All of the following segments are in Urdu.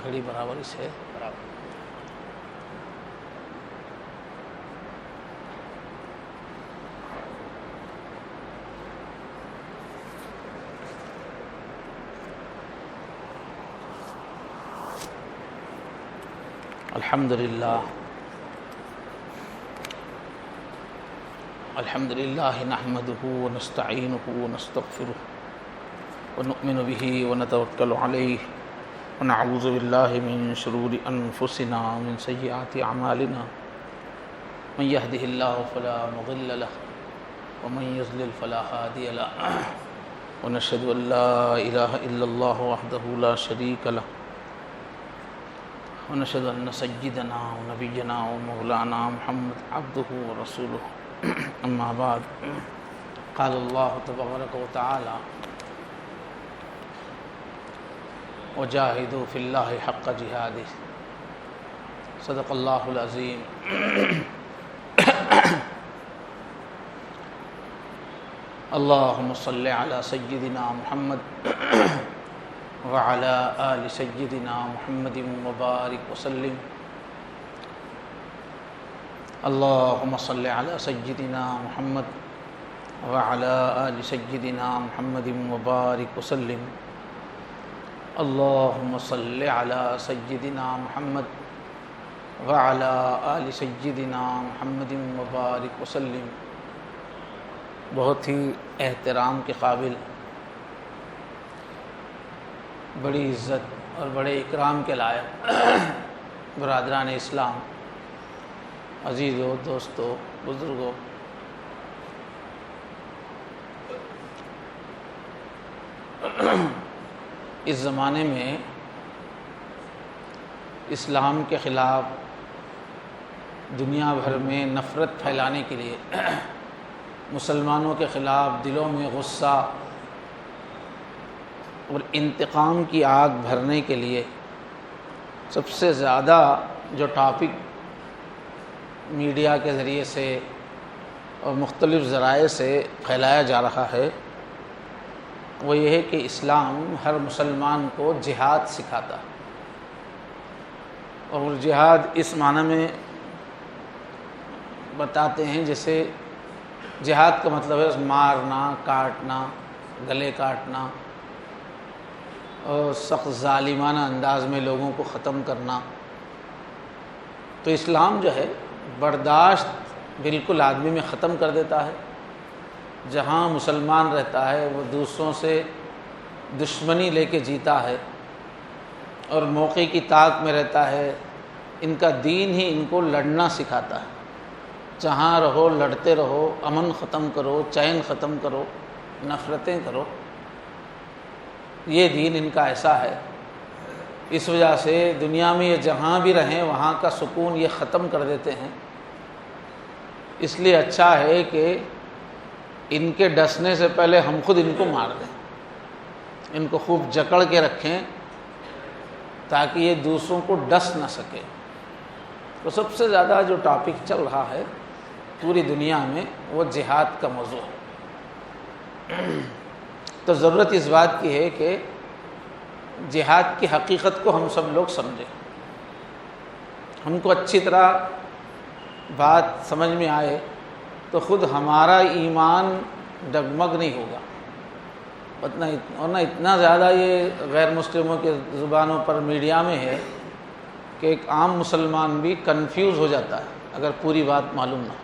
گھڑی برابر سے الحمد للہ نحمده ونستعینه ونستغفره ونؤمن به ونتوکل علیہ ونعوذ باللہ من شرور انفسنا ومن سیئات اعمالنا من يهده اللہ فلا مضل له ومن يضلل فلا هادی له ونشهد ان لا الہ الا اللہ وحدہ لا شریک له ونشهد ان سیدنا ونبینا ومولانا محمد عبدہ ورسولہ اما بعد قال اللہ تبارک وتعالی وجاہدوا فی اللہ حق جہادہ صدق اللہ العظیم۔ اللہم صلی علی سیدنا محمد وعلی آل سیدنا محمد مبارک وسلم۔ اللہم صلی علی سیدنا محمد وعلی آل سیدنا محمد مبارک وسلم۔ اللہم صلی علی سیدنا محمد وعلی آل سیدنا محمد مبارک وسلم۔ بہت ہی احترام کے قابل، بڑی عزت اور بڑے اکرام کے لائق برادران اسلام، عزیزوں، دوستوں، بزرگوں، اس زمانے میں اسلام کے خلاف دنیا بھر میں نفرت پھیلانے کے لیے، مسلمانوں کے خلاف دلوں میں غصہ اور انتقام کی آگ بھرنے کے لیے سب سے زیادہ جو ٹاپک میڈیا کے ذریعے سے اور مختلف ذرائع سے پھیلایا جا رہا ہے وہ یہ ہے کہ اسلام ہر مسلمان کو جہاد سکھاتا ہے، اور جہاد اس معنی میں بتاتے ہیں جیسے جہاد کا مطلب ہے مارنا، کاٹنا، گلے کاٹنا اور سخت ظالمانہ انداز میں لوگوں کو ختم کرنا۔ تو اسلام جو ہے برداشت بالکل آدمی میں ختم کر دیتا ہے۔ جہاں مسلمان رہتا ہے وہ دوسروں سے دشمنی لے کے جیتا ہے اور موقع کی طاق میں رہتا ہے۔ ان کا دین ہی ان کو لڑنا سکھاتا ہے، جہاں رہو لڑتے رہو، امن ختم کرو، چین ختم کرو، نفرتیں کرو۔ یہ دین ان کا ایسا ہے، اس وجہ سے دنیا میں یہ جہاں بھی رہیں وہاں کا سکون یہ ختم کر دیتے ہیں۔ اس لیے اچھا ہے کہ ان کے ڈسنے سے پہلے ہم خود ان کو مار دیں، ان کو خوب جکڑ کے رکھیں تاکہ یہ دوسروں کو ڈس نہ سکے۔ تو سب سے زیادہ جو ٹاپک چل رہا ہے پوری دنیا میں وہ جہاد کا موضوع ہے۔ تو ضرورت اس بات کی ہے کہ جہاد کی حقیقت کو ہم سب لوگ سمجھیں، ہم کو اچھی طرح بات سمجھ میں آئے تو خود ہمارا ایمان ڈگمگ نہیں ہوگا، ورنہ اتنا زیادہ یہ غیر مسلموں کے زبانوں پر میڈیا میں ہے کہ ایک عام مسلمان بھی کنفیوز ہو جاتا ہے اگر پوری بات معلوم نہ ہو۔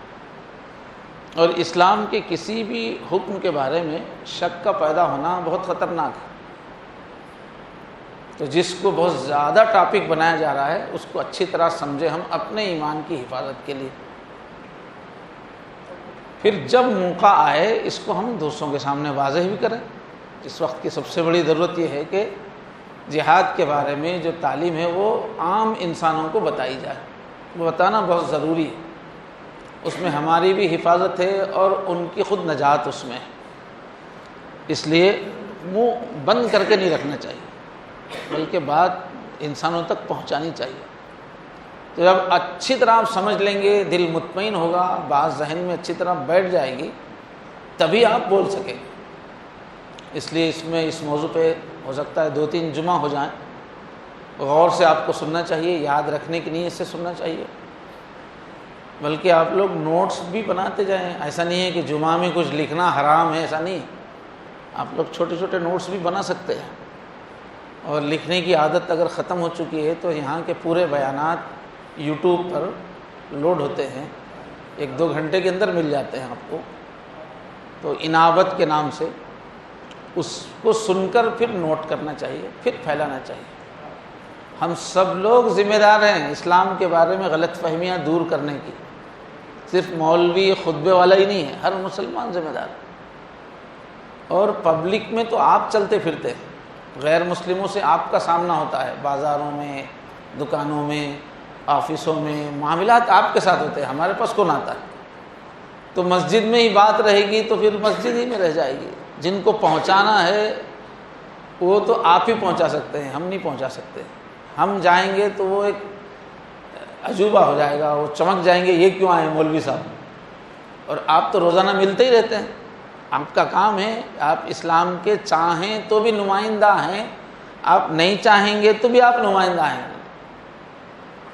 اور اسلام کے کسی بھی حکم کے بارے میں شک کا پیدا ہونا بہت خطرناک ہے۔ تو جس کو بہت زیادہ ٹاپک بنایا جا رہا ہے اس کو اچھی طرح سمجھے ہم اپنے ایمان کی حفاظت کے لیے، پھر جب موقع آئے اس کو ہم دوسروں کے سامنے واضح بھی کریں۔ اس وقت کی سب سے بڑی ضرورت یہ ہے کہ جہاد کے بارے میں جو تعلیم ہے وہ عام انسانوں کو بتائی جائے، وہ بتانا بہت ضروری ہے۔ اس میں ہماری بھی حفاظت ہے اور ان کی خود نجات اس میں ہے۔ اس لیے منہ بند کر کے نہیں رکھنا چاہیے بلکہ بات انسانوں تک پہنچانی چاہیے۔ تو جب اچھی طرح آپ سمجھ لیں گے، دل مطمئن ہوگا، بات ذہن میں اچھی طرح بیٹھ جائے گی، تبھی آپ بول سکیں گے۔ اس لیے اس موضوع پہ ہو سکتا ہے 2-3 جمعہ ہو جائیں غور سے آپ کو سننا چاہیے، یاد رکھنے کی نیت سے سننا چاہیے، بلکہ آپ لوگ نوٹس بھی بناتے جائیں۔ ایسا نہیں ہے کہ جمعہ میں کچھ لکھنا حرام ہے، ایسا نہیں ہے، آپ لوگ چھوٹے چھوٹے نوٹس بھی بنا سکتے ہیں۔ اور لکھنے کی عادت اگر ختم ہو چکی ہے تو یہاں کے پورے بیانات یوٹیوب پر لوڈ ہوتے ہیں، 1-2 گھنٹے کے اندر مل جاتے ہیں آپ کو، تو انابت کے نام سے اس کو سن کر پھر نوٹ کرنا چاہیے، پھر پھیلانا چاہیے۔ ہم سب لوگ ذمہ دار ہیں اسلام کے بارے میں غلط فہمیاں دور کرنے کی، صرف مولوی خطبے والا ہی نہیں ہے، ہر مسلمان ذمہ دار ہے۔ اور پبلک میں تو آپ چلتے پھرتے ہیں، غیر مسلموں سے آپ کا سامنا ہوتا ہے، بازاروں میں، دکانوں میں، آفسوں میں، معاملات آپ کے ساتھ ہوتے ہیں، ہمارے پاس کون آتا ہے؟ تو مسجد میں ہی بات رہے گی تو پھر مسجد ہی میں رہ جائے گی۔ جن کو پہنچانا ہے وہ تو آپ ہی پہنچا سکتے ہیں، ہم نہیں پہنچا سکتے۔ ہم جائیں گے تو وہ ایک عجوبہ ہو جائے گا، وہ چمک جائیں گے، یہ کیوں آئے ہیں مولوی صاحب؟ اور آپ تو روزانہ ملتے ہی رہتے ہیں، آپ کا کام ہے، آپ اسلام کے چاہیں تو بھی نمائندہ ہیں، آپ نہیں چاہیں گے تو بھی آپ نمائندہ ہیں۔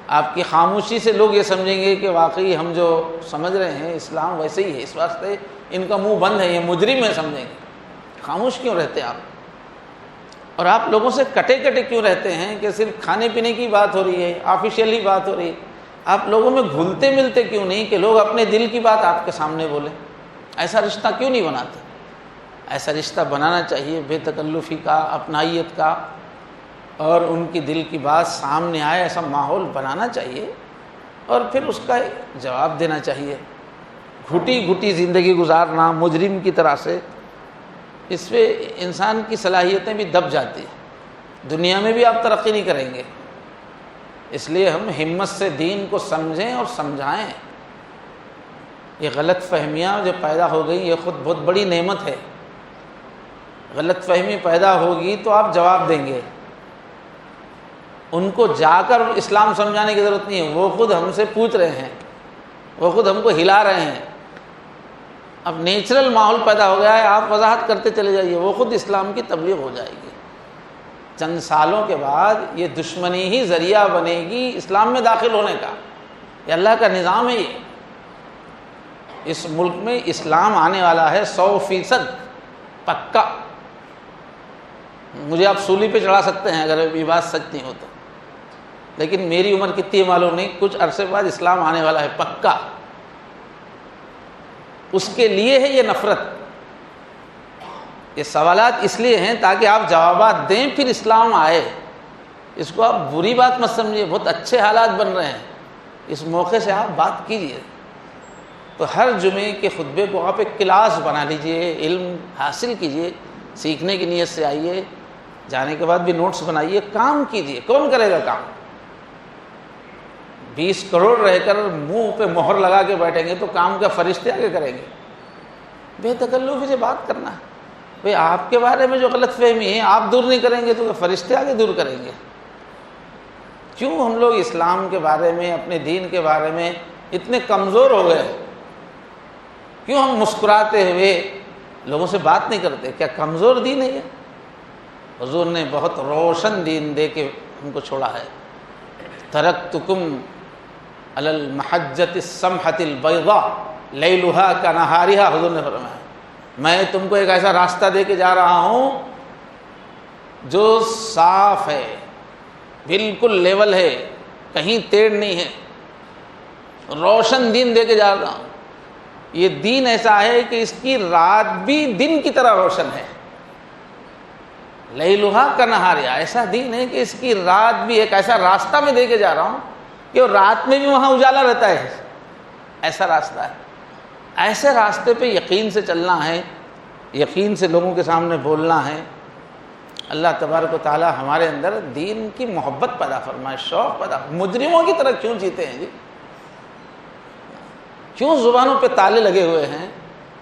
آپ کی خاموشی سے لوگ یہ سمجھیں گے کہ واقعی ہم جو سمجھ رہے ہیں اسلام ویسے ہی ہے، اس واسطے ان کا منہ بند ہے، یہ مجرم ہے سمجھیں گے۔ خاموش کیوں رہتے ہیں آپ؟ اور آپ لوگوں سے کٹے کٹے کیوں رہتے ہیں کہ صرف کھانے پینے کی بات ہو رہی ہے، آفیشیلی بات ہو رہی ہے؟ آپ لوگوں میں گھلتے ملتے کیوں نہیں کہ لوگ اپنے دل کی بات آپ کے سامنے بولیں؟ ایسا رشتہ کیوں نہیں بناتے؟ ایسا رشتہ بنانا چاہیے، بے تکلفی کا، اپنائیت کا، اور ان کی دل کی بات سامنے آئے ایسا ماحول بنانا چاہیے، اور پھر اس کا جواب دینا چاہیے۔ گھٹی گھٹی زندگی گزارنا مجرم کی طرح سے، اس پہ انسان کی صلاحیتیں بھی دب جاتی ہیں، دنیا میں بھی آپ ترقی نہیں کریں گے۔ اس لیے ہم ہمت سے دین کو سمجھیں اور سمجھائیں۔ یہ غلط فہمیاں جو پیدا ہو گئی یہ خود بہت بڑی نعمت ہے۔ غلط فہمی پیدا ہوگی تو آپ جواب دیں گے، ان کو جا کر اسلام سمجھانے کی ضرورت نہیں ہے، وہ خود ہم سے پوچھ رہے ہیں، وہ خود ہم کو ہلا رہے ہیں۔ اب نیچرل ماحول پیدا ہو گیا ہے، آپ وضاحت کرتے چلے جائیے، وہ خود اسلام کی تبلیغ ہو جائے گی۔ چند سالوں کے بعد یہ دشمنی ہی ذریعہ بنے گی اسلام میں داخل ہونے کا۔ یہ اللہ کا نظام ہے۔ یہ اس ملک میں اسلام آنے والا ہے 100% پکا۔ مجھے آپ سولی پہ چڑھا سکتے ہیں اگر یہ بات سچ نہیں ہو تو، لیکن میری عمر کتنی ہے معلوم نہیں، کچھ عرصے بعد اسلام آنے والا ہے پکا۔ اس کے لیے ہے یہ نفرت، یہ سوالات اس لیے ہیں تاکہ آپ جوابات دیں، پھر اسلام آئے۔ اس کو آپ بری بات مت سمجھیے، بہت اچھے حالات بن رہے ہیں، اس موقع سے آپ بات کیجیے۔ تو ہر جمعے کے خطبے کو آپ ایک کلاس بنا لیجئے، علم حاصل کیجئے، سیکھنے کی نیت سے آئیے، جانے کے بعد بھی نوٹس بنائیے، کام کیجئے۔ کون کرے گا کام؟ 20 کروڑ رہ کر منہ پہ مہر لگا کے بیٹھیں گے تو کام کا فرشتے آگے کریں گے؟ بے تکلفی سے بات کرنا ہے۔ بھئی آپ کے بارے میں جو غلط فہمی ہے آپ دور نہیں کریں گے تو فرشتے آگے دور کریں گے؟ کیوں ہم لوگ اسلام کے بارے میں، اپنے دین کے بارے میں اتنے کمزور ہو گئے؟ کیوں ہم مسکراتے ہوئے لوگوں سے بات نہیں کرتے؟ کیا کمزور دین ہے یہ؟ حضور نے بہت روشن دین دے کے ہم کو چھوڑا ہے۔ ترکتکم علی المحجۃ السمحۃ البیضاء لیلھا کنہارھا، حضور نے فرمایا میں تم کو ایک ایسا راستہ دے کے جا رہا ہوں جو صاف ہے، بالکل لیول ہے، کہیں ٹیڑھ نہیں ہے، روشن دین دے کے جا رہا ہوں۔ یہ دین ایسا ہے کہ اس کی رات بھی دن کی طرح روشن ہے۔ لیلھا کنہارھا، ایسا دین ہے کہ اس کی رات بھی، ایک ایسا راستہ میں دے کے جا رہا ہوں کہ رات میں بھی وہاں اجالا رہتا ہے، ایسا راستہ ہے۔ ایسے راستے پہ یقین سے چلنا ہے، یقین سے لوگوں کے سامنے بولنا ہے۔ اللہ تبارک و تعالی ہمارے اندر دین کی محبت پیدا فرمائے، شوق پیدا۔ مجرموں کی طرح کیوں جیتے ہیں جی؟ کیوں زبانوں پہ تالے لگے ہوئے ہیں؟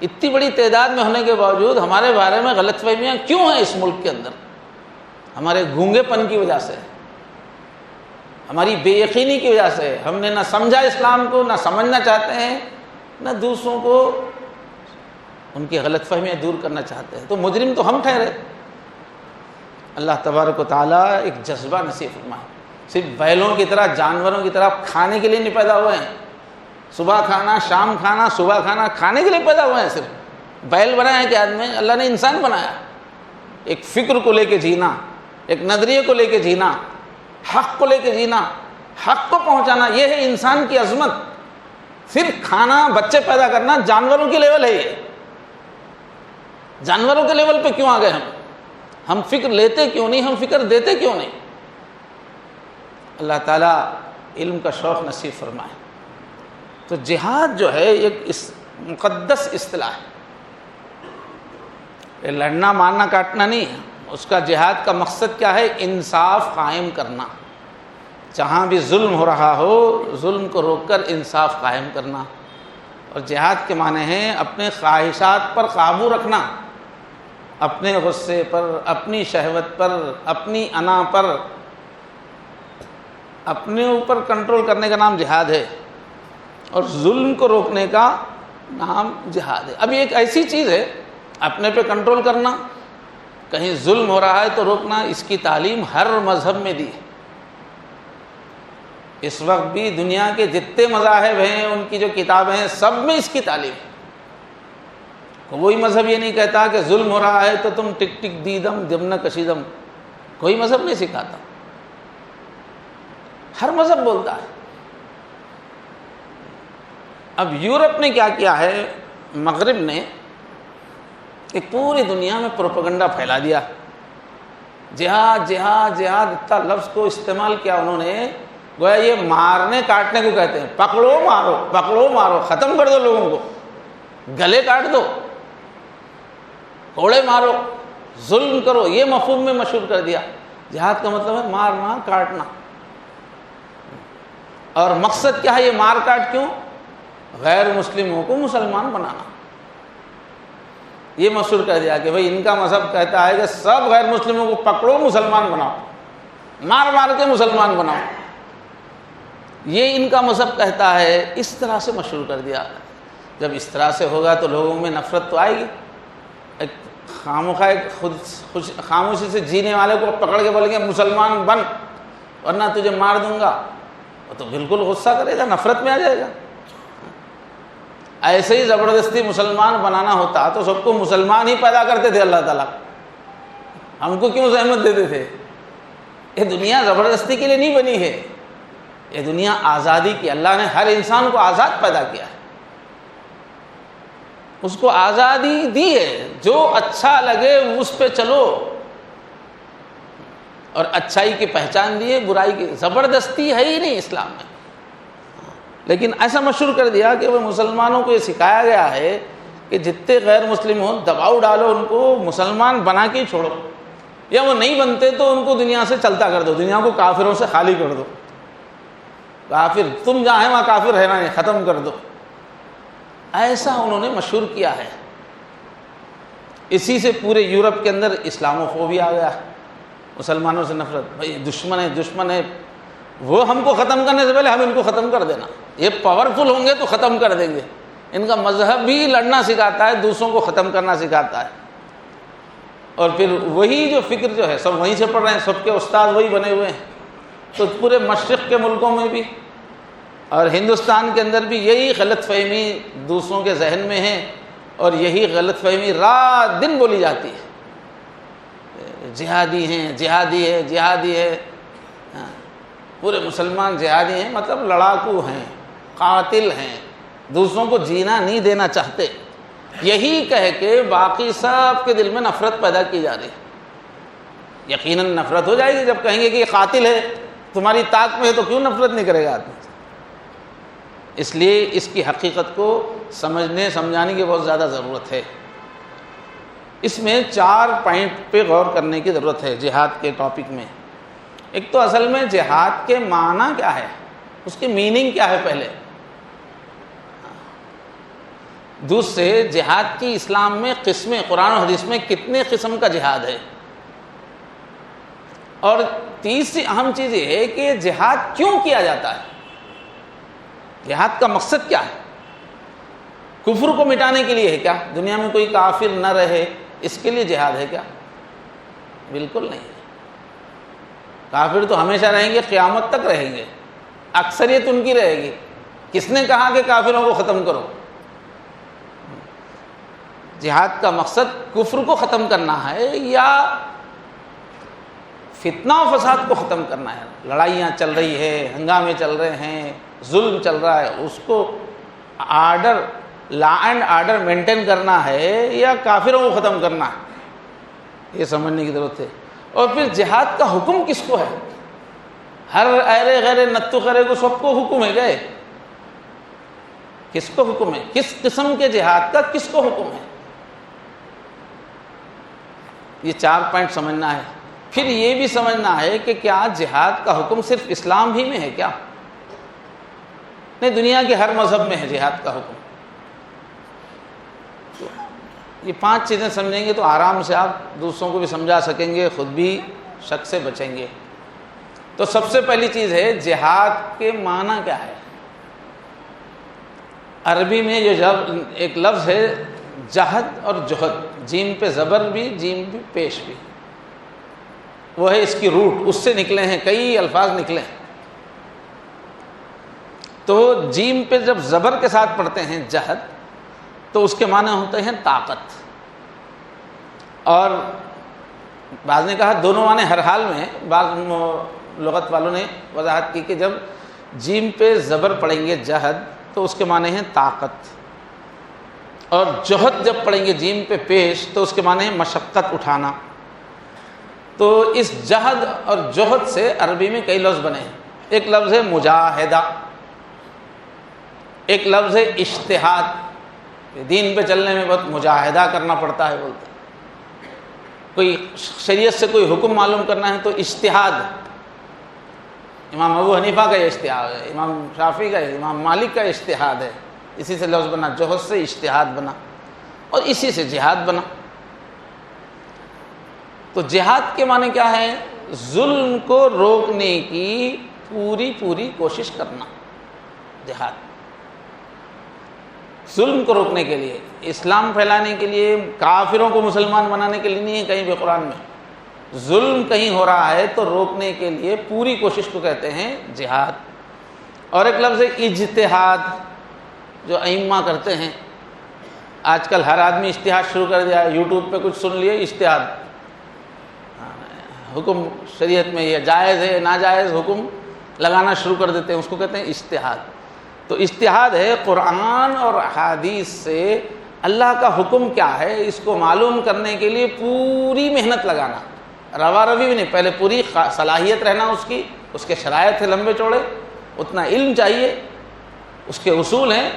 اتنی بڑی تعداد میں ہونے کے باوجود ہمارے بارے میں غلط فہمیاں کیوں ہیں اس ملک کے اندر؟ ہمارے گونگے پن کی وجہ سے، ہماری بے یقینی کی وجہ سے۔ ہم نے نہ سمجھا اسلام کو، نہ سمجھنا چاہتے ہیں، نہ دوسروں کو ان کی غلط فہمیاں دور کرنا چاہتے ہیں۔ تو مجرم تو ہم ٹھہرے۔ اللہ تبارک و تعالیٰ ایک جذبہ نصیب فرمائے۔ صرف بیلوں کی طرح، جانوروں کی طرح کھانے کے لیے نہیں پیدا ہوئے ہیں۔ صبح کھانا، شام کھانا، صبح کھانا، کھانے کے لیے پیدا ہوئے ہیں۔ صرف بیل بنایا ہے کہ آدمی، اللہ نے انسان بنایا، ایک فکر کو لے کے جینا، ایک نظریے کو لے کے جینا، حق کو لے کے جینا، حق کو پہنچانا، یہ ہے انسان کی عظمت۔ صرف کھانا، بچے پیدا کرنا جانوروں کی لیول ہے۔ یہ جانوروں کے لیول پہ کیوں آ گئے ہم فکر لیتے کیوں نہیں، ہم فکر دیتے کیوں نہیں؟ اللہ تعالیٰ علم کا شوق نصیب فرمائے۔ تو جہاد جو ہے ایک مقدس اصطلاح ہے، یہ لڑنا مارنا کاٹنا نہیں ہے۔ اس کا جہاد کا مقصد کیا ہے؟ انصاف قائم کرنا، جہاں بھی ظلم ہو رہا ہو ظلم کو روک کر انصاف قائم کرنا۔ اور جہاد کے معنی ہیں اپنے خواہشات پر قابو رکھنا، اپنے غصے پر، اپنی شہوت پر، اپنی انا پر، اپنے اوپر کنٹرول کرنے کا نام جہاد ہے، اور ظلم کو روکنے کا نام جہاد ہے۔ اب یہ ایک ایسی چیز ہے، اپنے پہ کنٹرول کرنا، کہیں ظلم ہو رہا ہے تو روکنا، اس کی تعلیم ہر مذہب میں دی ہے۔ اس وقت بھی دنیا کے جتنے مذاہب ہیں، ان کی جو کتابیں ہیں، سب میں اس کی تعلیم ہے۔ کوئی مذہب یہ نہیں کہتا کہ ظلم ہو رہا ہے تو تم ٹک ٹک دیدم دمنہ کشیدم، کوئی مذہب نہیں سکھاتا، ہر مذہب بولتا ہے۔ اب یورپ نے کیا کیا ہے، مغرب نے ایک پوری دنیا میں پروپیگنڈا پھیلا دیا، جہاد جہاد جہاد، اتنا لفظ کو استعمال کیا انہوں نے، گویا یہ مارنے کاٹنے کو کہتے ہیں، پکڑو مارو پکڑو مارو، ختم کر دو لوگوں کو، گلے کاٹ دو، کوڑے مارو، ظلم کرو، یہ مفہوم میں مشہور کر دیا۔ جہاد کا مطلب ہے مارنا کاٹنا، اور مقصد کیا ہے یہ مار کاٹ کیوں؟ غیر مسلموں کو مسلمان بنانا۔ یہ مشہور کر دیا کہ بھئی ان کا مذہب کہتا ہے کہ سب غیر مسلموں کو پکڑو مسلمان بناؤ، مار مار کے مسلمان بناؤ، یہ ان کا مذہب کہتا ہے۔ اس طرح سے مشہور کر دیا۔ جب اس طرح سے ہوگا تو لوگوں میں نفرت تو آئے گی۔ ایک خامخواہ خاموشی سے جینے والے کو پکڑ کے بولیں گے مسلمان بن ورنہ تجھے مار دوں گا، وہ تو بالکل غصہ کرے گا، نفرت میں آ جائے گا۔ ایسے ہی زبردستی مسلمان بنانا ہوتا تو سب کو مسلمان ہی پیدا کرتے تھے اللہ تعالیٰ، ہم کو کیوں زحمت دیتے تھے؟ یہ دنیا زبردستی کے لیے نہیں بنی ہے، یہ دنیا آزادی کی، اللہ نے ہر انسان کو آزاد پیدا کیا ہے، اس کو آزادی دی ہے، جو اچھا لگے اس پہ چلو، اور اچھائی کی پہچان دی ہے، برائی کی زبردستی ہے ہی نہیں اسلام میں۔ لیکن ایسا مشہور کر دیا کہ وہ مسلمانوں کو یہ سکھایا گیا ہے کہ جتنے غیر مسلم ہوں دباؤ ڈالو، ان کو مسلمان بنا کے چھوڑو، یا وہ نہیں بنتے تو ان کو دنیا سے چلتا کر دو، دنیا کو کافروں سے خالی کر دو، کافر تم جہاں ہیں وہاں کافر رہنا نہیں، ختم کر دو۔ ایسا انہوں نے مشہور کیا ہے۔ اسی سے پورے یورپ کے اندر اسلامو فوبیا آ گیا، مسلمانوں سے نفرت، بھائی دشمن ہے دشمن ہے، وہ ہم کو ختم کرنے سے پہلے ہم ان کو ختم کر دینا، یہ پاورفل ہوں گے تو ختم کر دیں گے۔ ان کا مذہب بھی لڑنا سکھاتا ہے، دوسروں کو ختم کرنا سکھاتا ہے، اور پھر وہی جو فکر جو ہے سب وہیں سے پڑھ رہے ہیں، سب کے استاد وہی بنے ہوئے ہیں۔ تو پورے مشرق کے ملکوں میں بھی اور ہندوستان کے اندر بھی یہی غلط فہمی دوسروں کے ذہن میں ہے، اور یہی غلط فہمی رات دن بولی جاتی ہے، جہادی ہیں جہادی ہے جہادی ہے، پورے مسلمان جہادی ہیں، مطلب لڑاکو ہیں، قاتل ہیں، دوسروں کو جینا نہیں دینا چاہتے، یہی کہہ کے باقی سب کے دل میں نفرت پیدا کی جا رہی ہے۔ یقیناً نفرت ہو جائے گی جب کہیں گے کہ یہ قاتل ہے، تمہاری طاقت میں ہے تو کیوں نفرت نہیں کرے گا آدمی؟ اس لیے اس کی حقیقت کو سمجھنے سمجھانے کی بہت زیادہ ضرورت ہے۔ اس میں 4 پوائنٹ پہ غور کرنے کی ضرورت ہے جہاد کے ٹاپک میں۔ ایک تو اصل میں جہاد کے معنی کیا ہے، اس کی میننگ کیا ہے پہلے، دوسرے جہاد کی اسلام میں قسمیں، قرآن و حدیث میں کتنے قسم کا جہاد ہے، اور تیسری اہم چیز یہ ہے کہ جہاد کیوں کیا جاتا ہے، جہاد کا مقصد کیا ہے؟ کفر کو مٹانے کے لیے ہے کیا؟ دنیا میں کوئی کافر نہ رہے اس کے لیے جہاد ہے کیا؟ بالکل نہیں ہے۔ کافر تو ہمیشہ رہیں گے، قیامت تک رہیں گے، اکثریت ان کی رہے گی۔ کس نے کہا کہ کافروں کو ختم کرو؟ جہاد کا مقصد کفر کو ختم کرنا ہے یا فتنہ و فساد کو ختم کرنا ہے؟ لڑائیاں چل رہی ہے، ہنگامے چل رہے ہیں، ظلم چل رہا ہے، اس کو order, law and order maintain کرنا ہے یا کافروں کو ختم کرنا ہے؟ یہ سمجھنے کی ضرورت ہے۔ اور پھر جہاد کا حکم کس کو ہے؟ ہر ایرے غیر نتو خرے کو سب کو حکم ہے گئے، کس کو حکم ہے؟ کس قسم کے جہاد کا کس کو حکم ہے؟ یہ 4 پوائنٹ سمجھنا ہے۔ پھر یہ بھی سمجھنا ہے کہ کیا جہاد کا حکم صرف اسلام ہی میں ہے کیا؟ نہیں، دنیا کے ہر مذہب میں ہے جہاد کا حکم۔ یہ 5 چیزیں سمجھیں گے تو آرام سے آپ دوسروں کو بھی سمجھا سکیں گے، خود بھی شک سے بچیں گے۔ تو سب سے پہلی چیز ہے جہاد کے معنی کیا ہے؟ عربی میں جو ایک لفظ ہے جہد اور جہد، جیم پہ زبر بھی، جیم بھی، پیش بھی، وہ ہے اس کی روٹ، اس سے نکلے ہیں کئی الفاظ نکلے ہیں۔ تو جیم پہ جب زبر کے ساتھ پڑھتے ہیں جہد تو اس کے معنی ہوتے ہیں طاقت، اور بعض نے کہا دونوں معنی ہر حال میں، بعض لغت والوں نے وضاحت کی کہ جب جیم پہ زبر پڑھیں گے جہد تو اس کے معنی ہیں طاقت، اور جہد جب پڑھیں گے جیم پہ پیش تو اس کے معنی ہیں مشقت اٹھانا۔ تو اس جہد اور جہد سے عربی میں کئی لفظ بنے ہیں۔ ایک لفظ ہے مجاہدہ، ایک لفظ ہے اجتہاد، دین پہ چلنے میں بہت مجاہدہ کرنا پڑتا ہے بولتے ہیں۔ کوئی شریعت سے کوئی حکم معلوم کرنا ہے تو اجتہاد، امام ابو حنیفہ کا یہ اجتہاد ہے، امام شافعی کا، امام مالک کا اجتہاد ہے، اسی سے لفظ بنا، جوہد سے اجتہاد بنا، اور اسی سے جہاد بنا۔ تو جہاد کے معنی کیا ہے؟ ظلم کو روکنے کی پوری کوشش کرنا، جہاد ظلم کو روکنے کے لیے، اسلام پھیلانے کے لیے، کافروں کو مسلمان بنانے کے لیے نہیں ہے۔ کہیں بھی قرآن میں ظلم کہیں ہو رہا ہے تو روکنے کے لیے پوری کوشش کو کہتے ہیں جہاد۔ اور ایک لفظ ہے اجتہاد، جو ائمہ کرتے ہیں۔ آج کل ہر آدمی اجتہاد شروع کر دیا، یوٹیوب پہ کچھ سن لیے اجتہاد، حکم شریعت میں یہ جائز ہے ناجائز حکم لگانا شروع کر دیتے ہیں، اس کو کہتے ہیں اجتہاد۔ تو اجتہاد ہے قرآن اور احادیث سے اللہ کا حکم کیا ہے اس کو معلوم کرنے کے لیے پوری محنت لگانا، روا روی بھی نہیں، پہلے پوری صلاحیت رہنا اس کی، اس کے شرائط ہیں لمبے چوڑے، اتنا علم چاہیے، اس کے اصول ہیں،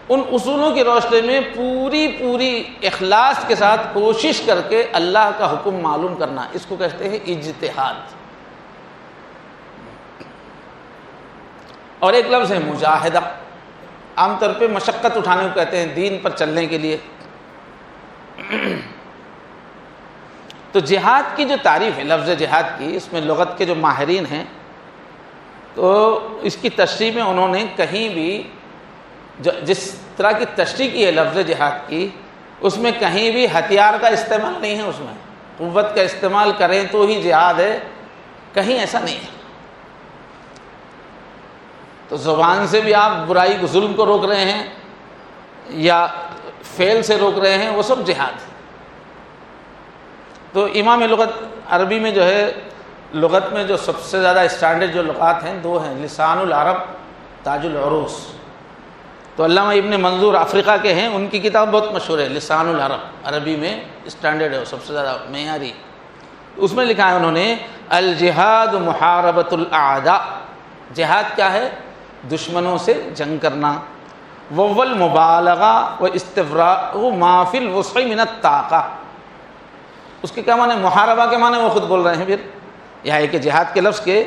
ان اصولوں کی روشنی میں پوری اخلاص کے ساتھ کوشش کر کے اللہ کا حکم معلوم کرنا، اس کو کہتے ہیں اجتہاد۔ اور ایک لفظ ہے مجاہدہ، عام طور پہ مشقت اٹھانے کو کہتے ہیں دین پر چلنے کے لیے۔ تو جہاد کی جو تعریف ہے لفظ جہاد کی، اس میں لغت کے جو ماہرین ہیں تو اس کی تشریح میں انہوں نے کہیں بھی جس طرح کی تشریح کی ہے لفظ جہاد کی، اس میں کہیں بھی ہتھیار کا استعمال نہیں ہے، اس میں قوت کا استعمال کریں تو ہی جہاد ہے، کہیں ایسا نہیں ہے۔ تو زبان سے بھی آپ برائی کو، ظلم کو روک رہے ہیں یا فعل سے روک رہے ہیں، وہ سب جہاد ہے۔ تو امام لغت عربی میں جو ہے، لغت میں جو سب سے زیادہ اسٹینڈرڈ جو لغات ہیں 2 ہیں، لسان العرب، تاج العروس۔ تو علامہ ابن منظور افریقہ کے ہیں، ان کی کتاب بہت مشہور ہے لسان العرب، عربی میں اسٹینڈرڈ ہے، سب سے زیادہ معیاری۔ اس میں لکھا ہے انہوں نے الجہاد محاربۃ الاعداء، جہاد کیا ہے؟ دشمنوں سے جنگ کرنا، وول مبالغہ و استفراغ ما فی الوسع من الطاقہ۔ اس کے کیا معنی؟ محاربہ کے معنی وہ خود بول رہے ہیں پھر یہاں ہے کہ جہاد کے لفظ کے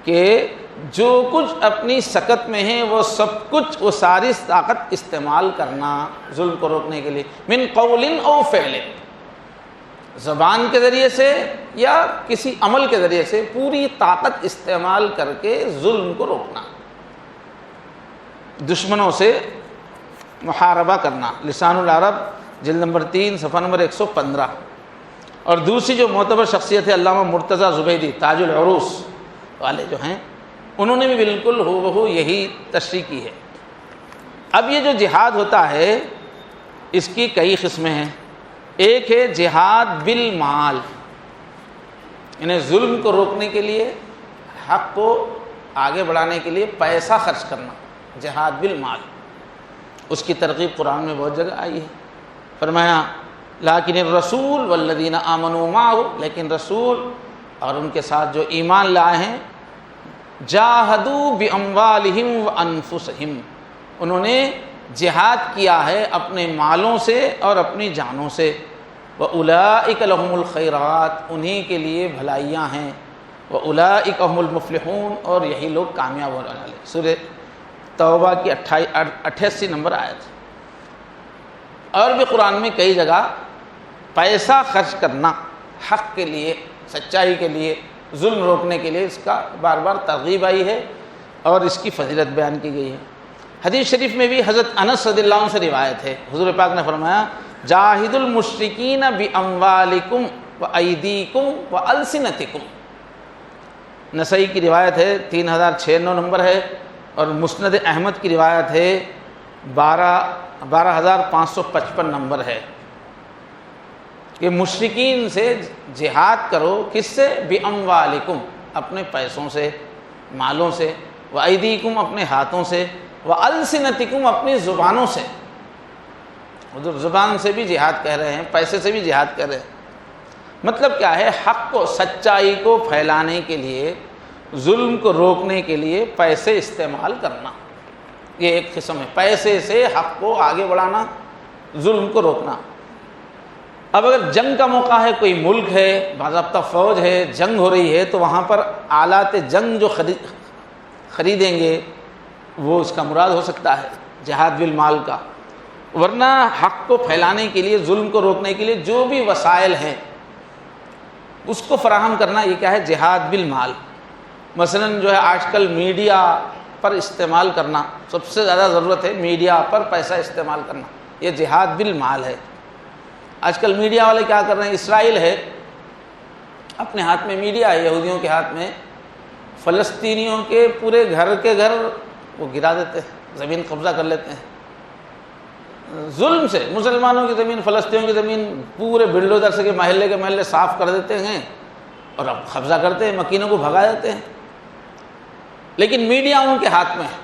کہ جو کچھ اپنی سکت میں ہے وہ سب کچھ، وہ ساری طاقت استعمال کرنا ظلم کو روکنے کے لیے، من قول او فعل، زبان کے ذریعے سے یا کسی عمل کے ذریعے سے پوری طاقت استعمال کر کے ظلم کو روکنا، دشمنوں سے محاربہ کرنا۔ لسان العرب جلد نمبر 3 صفحہ نمبر 115۔ اور دوسری جو معتبر شخصیت ہے علامہ مرتضیٰ زبیدی، تاج العروس، والے جو ہیں انہوں نے بھی بالکل ہو بہو یہی تشریح کی ہے۔ اب یہ جو جہاد ہوتا ہے اس کی کئی قسمیں ہیں۔ ایک ہے جہاد بالمال، یعنی ظلم کو روکنے کے لیے، حق کو آگے بڑھانے کے لیے پیسہ خرچ کرنا، جہاد بالمال۔ اس کی ترغیب قرآن میں بہت جگہ آئی ہے۔ فرمایا لیکن الرسول والذین آمنوا معہ، لیکن رسول اور ان کے ساتھ جو ایمان لائے ہیں، جاہدوا باموالہم وانفسہم، انہوں نے جہاد کیا ہے اپنے مالوں سے اور اپنی جانوں سے، وَأُولَئِكَ لَهُمُ الْخَيْرَاتُ، انہی کے لیے بھلائیاں ہیں، وَأُولَئِكَ هُمُ الْمُفْلِحُونَ، اور یہی لوگ کامیاب ہونے والے۔ سورہ توبہ کی 88 نمبر آیت۔ اور بھی قرآن میں کئی جگہ پیسہ خرچ کرنا حق کے لیے، سچائی کے لیے، ظلم روکنے کے لیے، اس کا بار بار ترغیب آئی ہے اور اس کی فضیلت بیان کی گئی ہے۔ حدیث شریف میں بھی حضرت انس رضی اللہ عنہ سے روایت ہے، حضور پاک نے فرمایا جاہد المشرکین باموالکم وایدیکم والسنتکم۔ نسائی کی روایت ہے 3096 نمبر ہے، اور مسند احمد کی روایت ہے 12555 نمبر ہے کہ مشرکین سے جہاد کرو، کس سے؟ باموالکم، اپنے پیسوں سے، مالوں سے، وایدیکم، اپنے ہاتھوں سے، والسنتکم، اپنی زبانوں سے۔ حضور زبان سے بھی جہاد کہہ رہے ہیں، پیسے سے بھی جہاد کر رہے ہیں۔ مطلب کیا ہے؟ حق کو، سچائی کو پھیلانے کے لیے، ظلم کو روکنے کے لیے پیسے استعمال کرنا، یہ ایک قسم ہے، پیسے سے حق کو آگے بڑھانا، ظلم کو روکنا۔ اب اگر جنگ کا موقع ہے، کوئی ملک ہے، باضابطہ فوج ہے، جنگ ہو رہی ہے، تو وہاں پر آلات جنگ جو خریدیں گے وہ اس کا مراد ہو سکتا ہے جہاد بالمال کا۔ ورنہ حق کو پھیلانے کے لیے، ظلم کو روکنے کے لیے جو بھی وسائل ہیں اس کو فراہم کرنا، یہ کیا ہے؟ جہاد بالمال۔ مثلا جو ہے آج کل میڈیا پر استعمال کرنا، سب سے زیادہ ضرورت ہے میڈیا پر پیسہ استعمال کرنا، یہ جہاد بالمال ہے۔ آج کل میڈیا والے کیا کر رہے ہیں؟ اسرائیل ہے، اپنے ہاتھ میں میڈیا ہے، یہودیوں کے ہاتھ میں، فلسطینیوں کے پورے گھر کے گھر وہ گرا دیتے ہیں، زمین قبضہ کر لیتے ہیں ظلم سے۔ مسلمانوں کی زمین، فلسطینیوں کی زمین پورے بلڈوزر سے کے محلے صاف کر دیتے ہیں اور اب قبضہ کرتے ہیں، مکینوں کو بھگا دیتے ہیں، لیکن میڈیا ان کے ہاتھ میں ہے،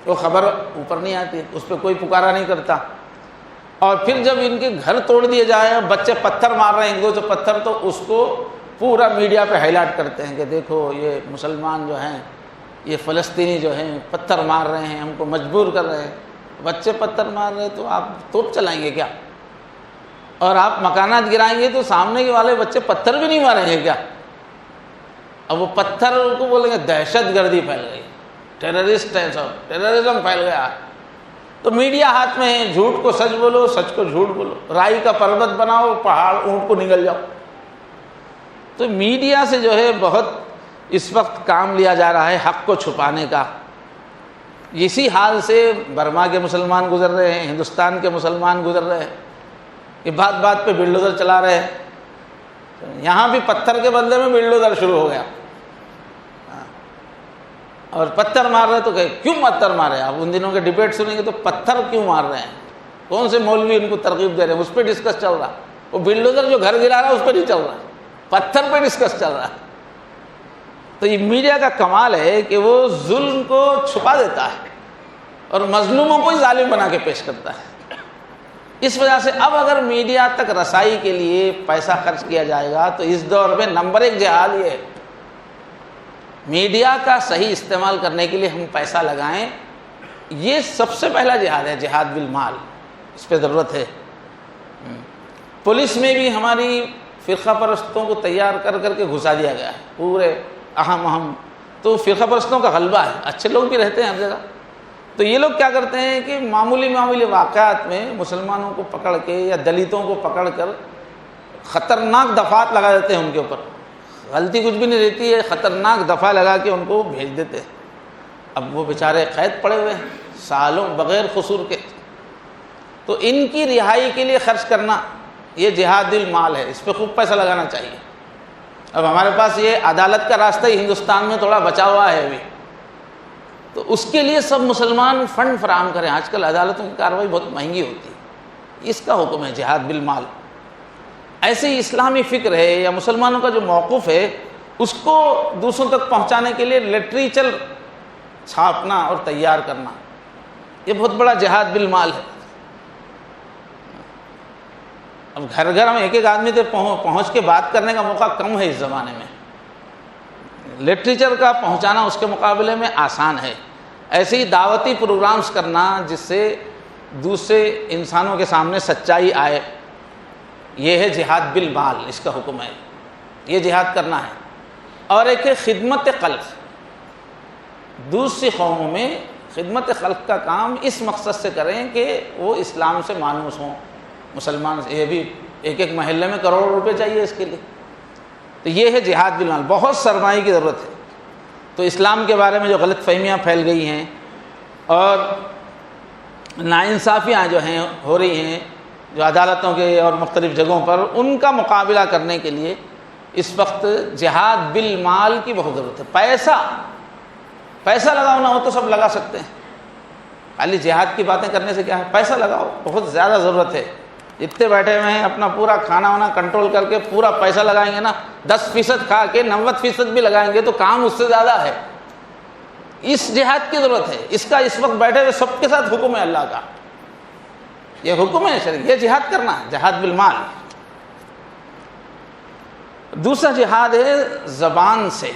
وہ خبر اوپر نہیں آتی، اس پہ کوئی پکارا نہیں کرتا۔ اور پھر جب ان کے گھر توڑ دیے جائیں، بچے پتھر مار رہے ہیں، 1-2 پتھر، تو اس کو پورا میڈیا پہ ہائی لائٹ کرتے ہیں کہ دیکھو یہ مسلمان جو ہیں، یہ فلسطینی جو ہیں پتھر مار رہے ہیں، ہم کو مجبور کر رہے ہیں۔ بچے پتھر مار رہے ہیں تو آپ توپ چلائیں گے کیا؟ اور آپ مکانات گرائیں گے تو سامنے کے والے بچے پتھر بھی نہیں ماریں گے کیا؟ اب وہ پتھر کو بولیں گے دہشت گردی پھیل گئی، ٹیررسٹ ہے، سب ٹیررزم پھیل گیا۔ تو میڈیا ہاتھ میں ہے، جھوٹ کو سچ بولو، سچ کو جھوٹ بولو، رائی کا پربت بناؤ، پہاڑ اونٹ کو نگل جاؤ۔ تو میڈیا سے جو ہے بہت اس وقت کام لیا جا رہا ہے حق کو چھپانے کا۔ اسی حال سے برما کے مسلمان گزر رہے ہیں، ہندوستان کے مسلمان گزر رہے ہیں، یہ بات بات پہ بلڈوزر چلا رہے ہیں، یہاں بھی پتھر کے بدلے میں بلڈوزر شروع ہو گیا، اور پتھر مار رہے تو کہ کیوں پتھر مارے؟ آپ ان دنوں کے ڈیبیٹ سنیں گے تو پتھر کیوں مار رہے ہیں، کون سے مولوی ان کو ترغیب دے رہے ہیں، اس پہ ڈسکس چل رہا۔ وہ بلڈوزر جو گھر گرا رہا ہے اس پہ نہیں چل رہا، پتھر پہ ڈسکس چل رہا ہے۔ تو یہ میڈیا کا کمال ہے کہ وہ ظلم کو چھپا دیتا ہے اور مظلوموں کو ہی ظالم بنا کے پیش کرتا ہے۔ اس وجہ سے اب اگر میڈیا تک رسائی کے لیے پیسہ خرچ کیا جائے گا تو اس دور میں نمبر 1 جہاد یہ ہے، میڈیا کا صحیح استعمال کرنے کے لیے ہم پیسہ لگائیں، یہ سب سے پہلا جہاد ہے، جہاد بالمال، اس پہ ضرورت ہے۔ پولیس میں بھی ہماری فرقہ پرستوں کو تیار کر کر کے گھسا دیا گیا ہے، پورے اہم تو فرقہ پرستوں کا غلبہ ہے، اچھے لوگ بھی رہتے ہیں ہر جگہ۔ تو یہ لوگ کیا کرتے ہیں کہ معمولی واقعات میں مسلمانوں کو پکڑ کے یا دلتوں کو پکڑ کر خطرناک دفعات لگا دیتے ہیں ان کے اوپر، غلطی کچھ بھی نہیں رہتی ہے، خطرناک دفعہ لگا کے ان کو بھیج دیتے ہیں۔ اب وہ بیچارے قید پڑے ہوئے ہیں سالوں بغیر قصور کے، تو ان کی رہائی کے لیے خرچ کرنا یہ جہاد المال ہے، اس پہ خوب پیسہ لگانا چاہیے۔ اب ہمارے پاس یہ عدالت کا راستہ ہی ہندوستان میں تھوڑا بچا ہوا ہے ابھی، تو اس کے لیے سب مسلمان فنڈ فراہم کریں۔ آج کل عدالتوں کی کارروائی بہت مہنگی ہوتی ہے، اس کا حکم ہے جہاد بالمال۔ ایسے ہی اسلامی فکر ہے یا مسلمانوں کا جو موقف ہے اس کو دوسروں تک پہنچانے کے لیے لٹریچر چھاپنا اور تیار کرنا، یہ بہت بڑا جہاد بالمال ہے۔ اب گھر گھر ہم ایک ایک آدمی تک پہنچ کے بات کرنے کا موقع کم ہے اس زمانے میں، لٹریچر کا پہنچانا اس کے مقابلے میں آسان ہے۔ ایسے ہی دعوتی پروگرامز کرنا جس سے دوسرے انسانوں کے سامنے سچائی آئے، یہ ہے جہاد بالمال، اس کا حکم ہے، یہ جہاد کرنا ہے۔ اور ایک ہے خدمت خلق، دوسری قوموں میں خدمت خلق کا کام اس مقصد سے کریں کہ وہ اسلام سے مانوس ہوں، مسلمان۔ یہ بھی ایک ایک محلے میں کروڑ روپے چاہیے اس کے لیے، تو یہ ہے جہاد بالمال۔ بہت سرمایہ کی ضرورت ہے۔ تو اسلام کے بارے میں جو غلط فہمیاں پھیل گئی ہیں اور ناانصافیاں جو ہیں ہو رہی ہیں جو عدالتوں کے اور مختلف جگہوں پر، ان کا مقابلہ کرنے کے لیے اس وقت جہاد بالمال کی بہت ضرورت ہے۔ پیسہ لگانا ہو تو سب لگا سکتے ہیں، خالی جہاد کی باتیں کرنے سے کیا ہے، پیسہ لگاؤ، بہت زیادہ ضرورت ہے۔ جتنے بیٹھے ہوئے ہیں اپنا پورا کھانا وانا کنٹرول کر کے پورا پیسہ لگائیں گے نا، 10% کھا کے 90% بھی لگائیں گے تو کام اس سے زیادہ ہے۔ اس جہاد کی ضرورت ہے، اس کا اس وقت بیٹھے ہوئے سب کے ساتھ حکم ہے اللہ کا، یہ حکم ہے شرعی، یہ جہاد کرنا ہے، جہاد بالمال۔ دوسرا جہاد ہے زبان سے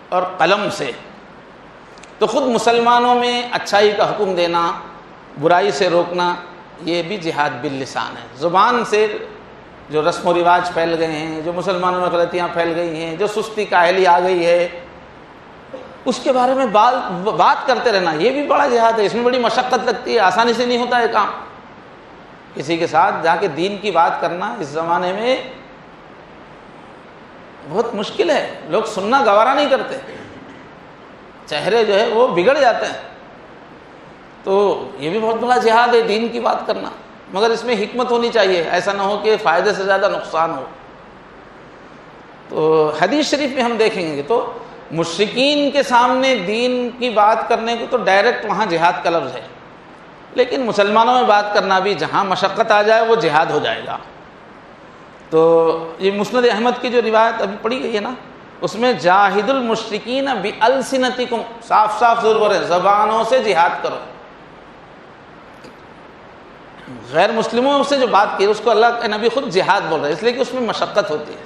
اور قلم سے۔ تو خود مسلمانوں میں اچھائی کا حکم دینا، برائی سے روکنا، یہ بھی جہاد باللسان ہے۔ زبان سے جو رسم و رواج پھیل گئے ہیں، جو مسلمانوں میں غلطیاں پھیل گئی ہیں، جو سستی کاہلی آ گئی ہے، اس کے بارے میں بات کرتے رہنا، یہ بھی بڑا جہاد ہے۔ اس میں بڑی مشقت لگتی ہے، آسانی سے نہیں ہوتا یہ کام۔ کسی کے ساتھ جا کے دین کی بات کرنا اس زمانے میں بہت مشکل ہے، لوگ سننا گوارا نہیں کرتے، چہرے جو ہے وہ بگڑ جاتے ہیں۔ تو یہ بھی بہت بڑا جہاد ہے دین کی بات کرنا، مگر اس میں حکمت ہونی چاہیے، ایسا نہ ہو کہ فائدے سے زیادہ نقصان ہو۔ تو حدیث شریف میں ہم دیکھیں گے تو مشرکین کے سامنے دین کی بات کرنے کو تو ڈائریکٹ وہاں جہاد کا لفظ ہے، لیکن مسلمانوں میں بات کرنا بھی جہاں مشقت آ جائے وہ جہاد ہو جائے گا۔ تو یہ مسند احمد کی جو روایت ابھی پڑھی گئی ہے نا، اس میں جاہد المشرکین بالسنتکم، صاف صاف ضرور ہے، زبانوں سے جہاد کرو۔ غیر مسلموں سے جو بات کی اس کو اللہ کے نبی خود جہاد بول رہے ہیں، اس لیے کہ اس میں مشقت ہوتی ہے۔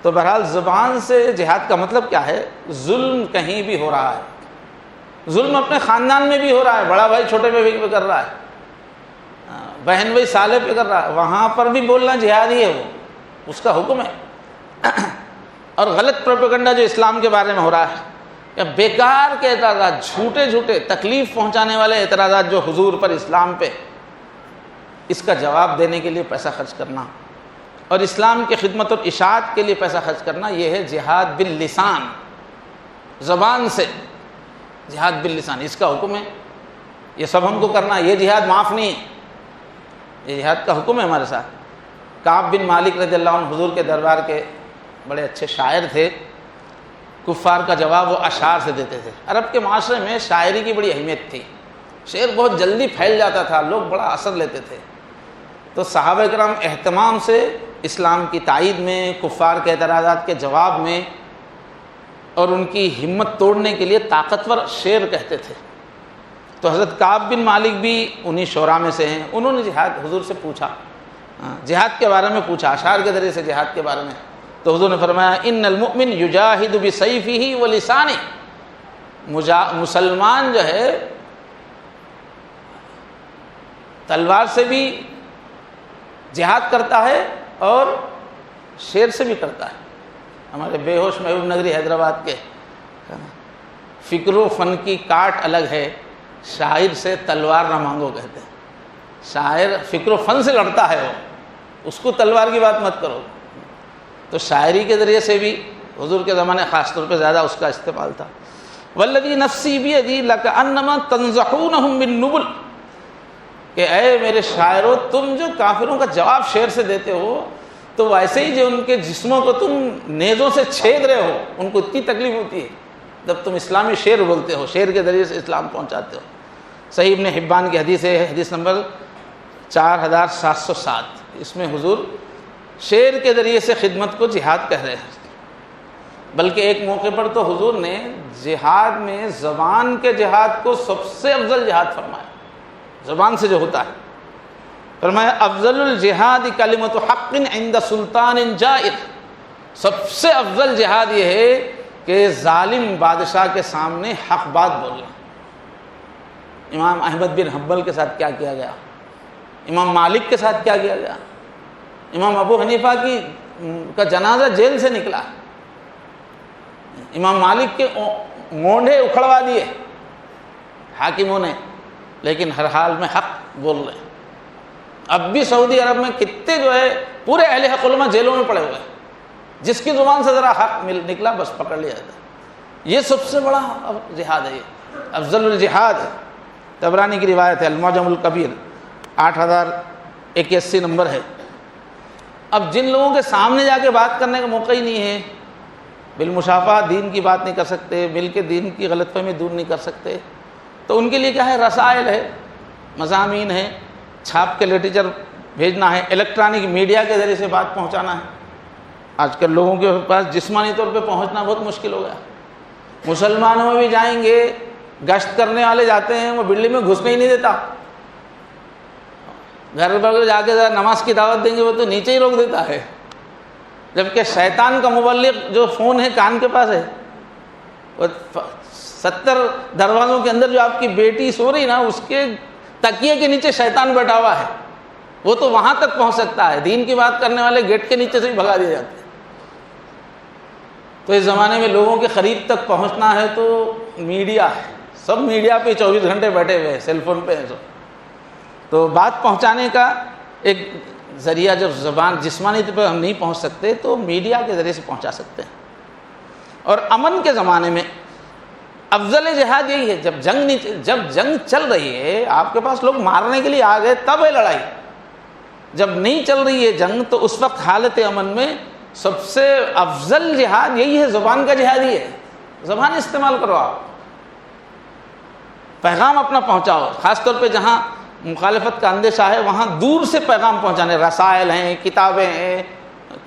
تو بہرحال زبان سے جہاد کا مطلب کیا ہے؟ ظلم کہیں بھی ہو رہا ہے، ظلم اپنے خاندان میں بھی ہو رہا ہے، بڑا بھائی چھوٹے پہ کر رہا ہے، بہن بھائی سالے پہ کر رہا ہے، وہاں پر بھی بولنا جہاد ہی ہے، وہ اس کا حکم ہے۔ اور غلط پروپیگنڈا جو اسلام کے بارے میں ہو رہا ہے، یا بیکار کے اعتراضات، جھوٹے تکلیف پہنچانے والے اعتراضات جو حضور پر، اسلام پہ، اس کا جواب دینے کے لیے پیسہ خرچ کرنا اور اسلام کی خدمت اور اشاعت کے لیے پیسہ خرچ کرنا، یہ ہے جہاد باللسان، زبان سے جہاد باللسان، اس کا حکم ہے۔ یہ سب ہم کو کرنا، یہ جہاد معاف نہیں ہے، یہ جہاد کا حکم ہے ہمارے ساتھ۔ کعب بن مالک رضی اللہ عنہ حضور کے دربار کے بڑے اچھے شاعر تھے، کفار کا جواب وہ اشعار سے دیتے تھے۔ عرب کے معاشرے میں شاعری کی بڑی اہمیت تھی، شعر بہت جلدی پھیل جاتا تھا، لوگ بڑا اثر لیتے تھے۔ تو صحابہ کرام اہتمام سے اسلام کی تائید میں، کفار کے اعتراضات کے جواب میں اور ان کی ہمت توڑنے کے لیے طاقتور شعر کہتے تھے۔ تو حضرت کعب بن مالک بھی انہی شعراء میں سے ہیں، انہوں نے جہاد حضور سے پوچھا، جہاد کے بارے میں پوچھا، اشعار کے ذریعے سے جہاد کے بارے میں۔ تو حضور نے فرمایا ان المؤمن یجاہد بسیفہ ولسانہ، مسلمان جو ہے تلوار سے بھی جہاد کرتا ہے اور شعر سے بھی کرتا ہے۔ ہمارے بے ہوش محبوب نگری حیدرآباد کے فکر و فن کی کاٹ الگ ہے، شاعر سے تلوار نہ مانگو کہتے ہیں۔ شاعر فکر و فن سے لڑتا ہے، وہ اس کو تلوار کی بات مت کرو۔ تو شاعری کے ذریعے سے بھی حضور کے زمانے خاص طور پہ زیادہ اس کا استعمال تھا۔ والذی نفسی بیدی لکأنما تنزحونہم بالنبل، کہ اے میرے شاعروں، تم جو کافروں کا جواب شعر سے دیتے ہو تو ویسے ہی جو ان کے جسموں کو تم نیزوں سے چھید رہے ہو ان کو اتنی تکلیف ہوتی ہے جب تم اسلامی شعر بولتے ہو، شعر کے ذریعے سے اسلام پہنچاتے ہو۔ صحیح ابن حبان کی حدیث ہے، حدیث نمبر 4707، اس میں حضور شعر کے ذریعے سے خدمت کو جہاد کہہ رہے ہیں۔ بلکہ ایک موقع پر تو حضور نے جہاد میں زبان کے جہاد کو سب سے افضل جہاد فرمایا، زبان سے جو ہوتا ہے، فرمایا افضل الجہاد کلمۃ حق عند سلطان جائر، سب سے افضل جہاد یہ ہے کہ ظالم بادشاہ کے سامنے حق بات بولنا۔ امام احمد بن حنبل کے ساتھ کیا کیا گیا، امام مالک کے ساتھ کیا کیا گیا، امام ابو حنیفہ کا جنازہ جیل سے نکلا، امام مالک کے مونڈے اکھڑوا دیے حاکموں نے، لیکن ہر حال میں حق بول رہے ہیں۔ اب بھی سعودی عرب میں کتنے جو ہے پورے اہل حق علماء جیلوں میں پڑے ہوئے ہیں، جس کی زبان سے ذرا حق نکلا بس پکڑ لیا جاتا ہے۔ یہ سب سے بڑا جہاد ہے، یہ افضل الجہاد ہے۔ طبرانی کی روایت ہے، المعجم الکبیر 8081 نمبر ہے۔ اب جن لوگوں کے سامنے جا کے بات کرنے کا موقع ہی نہیں ہے، بالمشافہہ دین کی بات نہیں کر سکتے، مل کے دین کی غلط فہمی دور نہیں کر سکتے، تو ان کے لیے کیا ہے، رسائل ہے، مضامین ہے، چھاپ کے لٹریچر بھیجنا ہے، الیکٹرانک میڈیا کے ذریعے سے بات پہنچانا ہے۔ آج کل لوگوں کے پاس جسمانی طور پہ پہنچنا بہت مشکل ہو گیا۔ مسلمانوں میں بھی جائیں گے، گشت کرنے والے جاتے ہیں، وہ بلڈنگ میں گھسنے ہی نہیں دیتا، گھر پر جا کے ذرا نماز کی دعوت دیں گے وہ تو نیچے ہی روک دیتا ہے، جبکہ شیطان کا مبلغ جو فون ہے کان کے پاس ہے، وہ 70 دروازوں کے اندر جو آپ کی بیٹی سو رہی نا، اس کے تکیے کے نیچے شیطان بیٹھا ہوا ہے، وہ تو وہاں تک پہنچ سکتا ہے۔ دین کی بات کرنے والے گیٹ کے نیچے سے ہی بھگا دیے جاتے ہیں۔ تو اس زمانے میں لوگوں کے قریب تک پہنچنا ہے تو میڈیا ہے، سب میڈیا پہ 24 گھنٹے بیٹھے ہوئے ہیں، سیل فون پہ ہیں سب۔ تو بات پہنچانے کا ایک ذریعہ، جب زبان جسمانی طور پر ہم نہیں پہنچ سکتے تو میڈیا کے ذریعے سے پہنچا سکتے ہیں۔ اور امن کے زمانے میں افضل جہاد یہی ہے، جب جنگ چل رہی ہے، آپ کے پاس لوگ مارنے کے لیے آ گئے، تب ہے لڑائی۔ جب نہیں چل رہی ہے جنگ تو اس وقت حالت امن میں سب سے افضل جہاد یہی ہے، زبان کا جہاد ہی ہے۔ زبان استعمال کرو، آپ پیغام اپنا پہنچاؤ، خاص طور پہ جہاں مخالفت کا اندیشہ ہے وہاں دور سے پیغام پہنچانے، رسائل ہیں، کتابیں ہیں،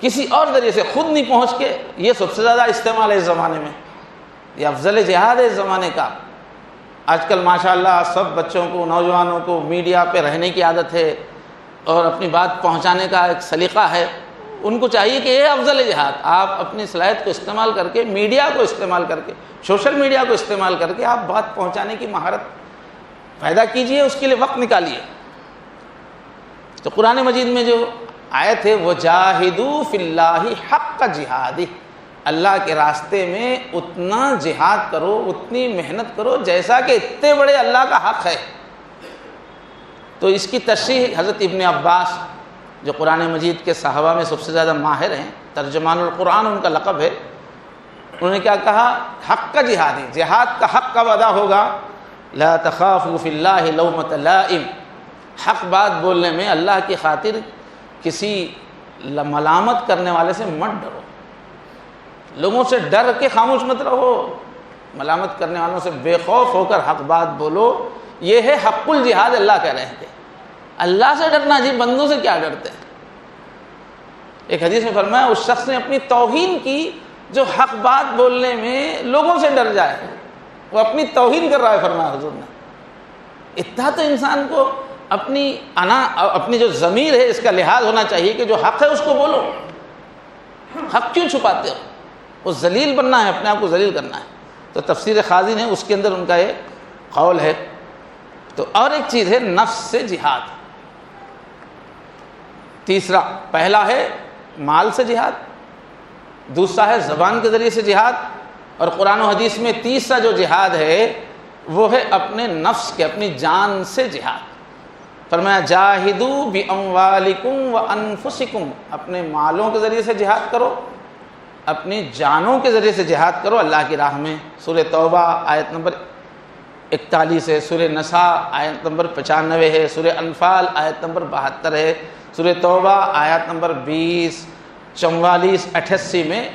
کسی اور ذریعے سے، خود نہیں پہنچ کے، یہ سب سے زیادہ استعمال ہے اس زمانے میں، یہ افضل جہاد ہے اس زمانے کا۔ آج کل ماشاءاللہ سب بچوں کو، نوجوانوں کو میڈیا پہ رہنے کی عادت ہے اور اپنی بات پہنچانے کا ایک سلیقہ ہے، ان کو چاہیے کہ یہ افضل جہاد، آپ اپنی صلاحیت کو استعمال کر کے، میڈیا کو استعمال کر کے، سوشل میڈیا کو استعمال کر کے آپ بات پہنچانے کی مہارت پیدا کیجئے، اس کے لیے وقت نکالیے۔ تو قرآن مجید میں جو آیت ہے، وَجَاهِدُوا فِي اللَّهِ حَقَّ جِهَادِهِ، اللہ کے راستے میں اتنا جہاد کرو، اتنی محنت کرو جیسا کہ اتنے بڑے اللہ کا حق ہے۔ تو اس کی تشریح حضرت ابن عباس، جو قرآن مجید کے صحابہ میں سب سے زیادہ ماہر ہیں، ترجمان القرآن ان کا لقب ہے، انہوں نے کیا کہا، حق کا جہاد ہے۔ جہاد کا حق کب ادا ہوگا، لا تخافوا فی اللہ لومۃ لائم، حق بات بولنے میں اللہ کی خاطر کسی ملامت کرنے والے سے مت ڈرو، لوگوں سے ڈر کے خاموش مت رہو، ملامت کرنے والوں سے بے خوف ہو کر حق بات بولو، یہ ہے حق الجہاد۔ اللہ کہہ رہے تھے اللہ سے ڈرنا، جی بندوں سے کیا ڈرتے ہیں۔ ایک حدیث میں فرمایا اس شخص نے اپنی توہین کی جو حق بات بولنے میں لوگوں سے ڈر جائے، وہ اپنی توہین کر رہا ہے، فرمایا حضور نے۔ اتنا تو انسان کو اپنی جو ضمیر ہے اس کا لحاظ ہونا چاہیے کہ جو حق ہے اس کو بولو، حق کیوں چھپاتے ہو، وہ ذلیل بننا ہے، اپنے آپ کو ذلیل کرنا ہے۔ تو تفسیر خازن ہے، اس کے اندر ان کا یہ قول ہے۔ تو اور ایک چیز ہے نفس سے جہاد، تیسرا، پہلا ہے مال سے جہاد، دوسرا ہے زبان کے ذریعے سے جہاد، اور قرآن و حدیث میں تیسرا جو جہاد ہے وہ ہے اپنے نفس کے، اپنی جان سے جہاد۔ فرمایا جاہدوا باموالکم وانفسکم، اپنے مالوں کے ذریعے سے جہاد کرو، اپنی جانوں کے ذریعے سے جہاد کرو اللہ کی راہ میں۔ سورہ توبہ آیت نمبر 41 ہے، سورہ نساء آیت نمبر 95 ہے، سورہ انفال آیت نمبر 72 ہے، سورہ توبہ آیت نمبر 20 44-88 میں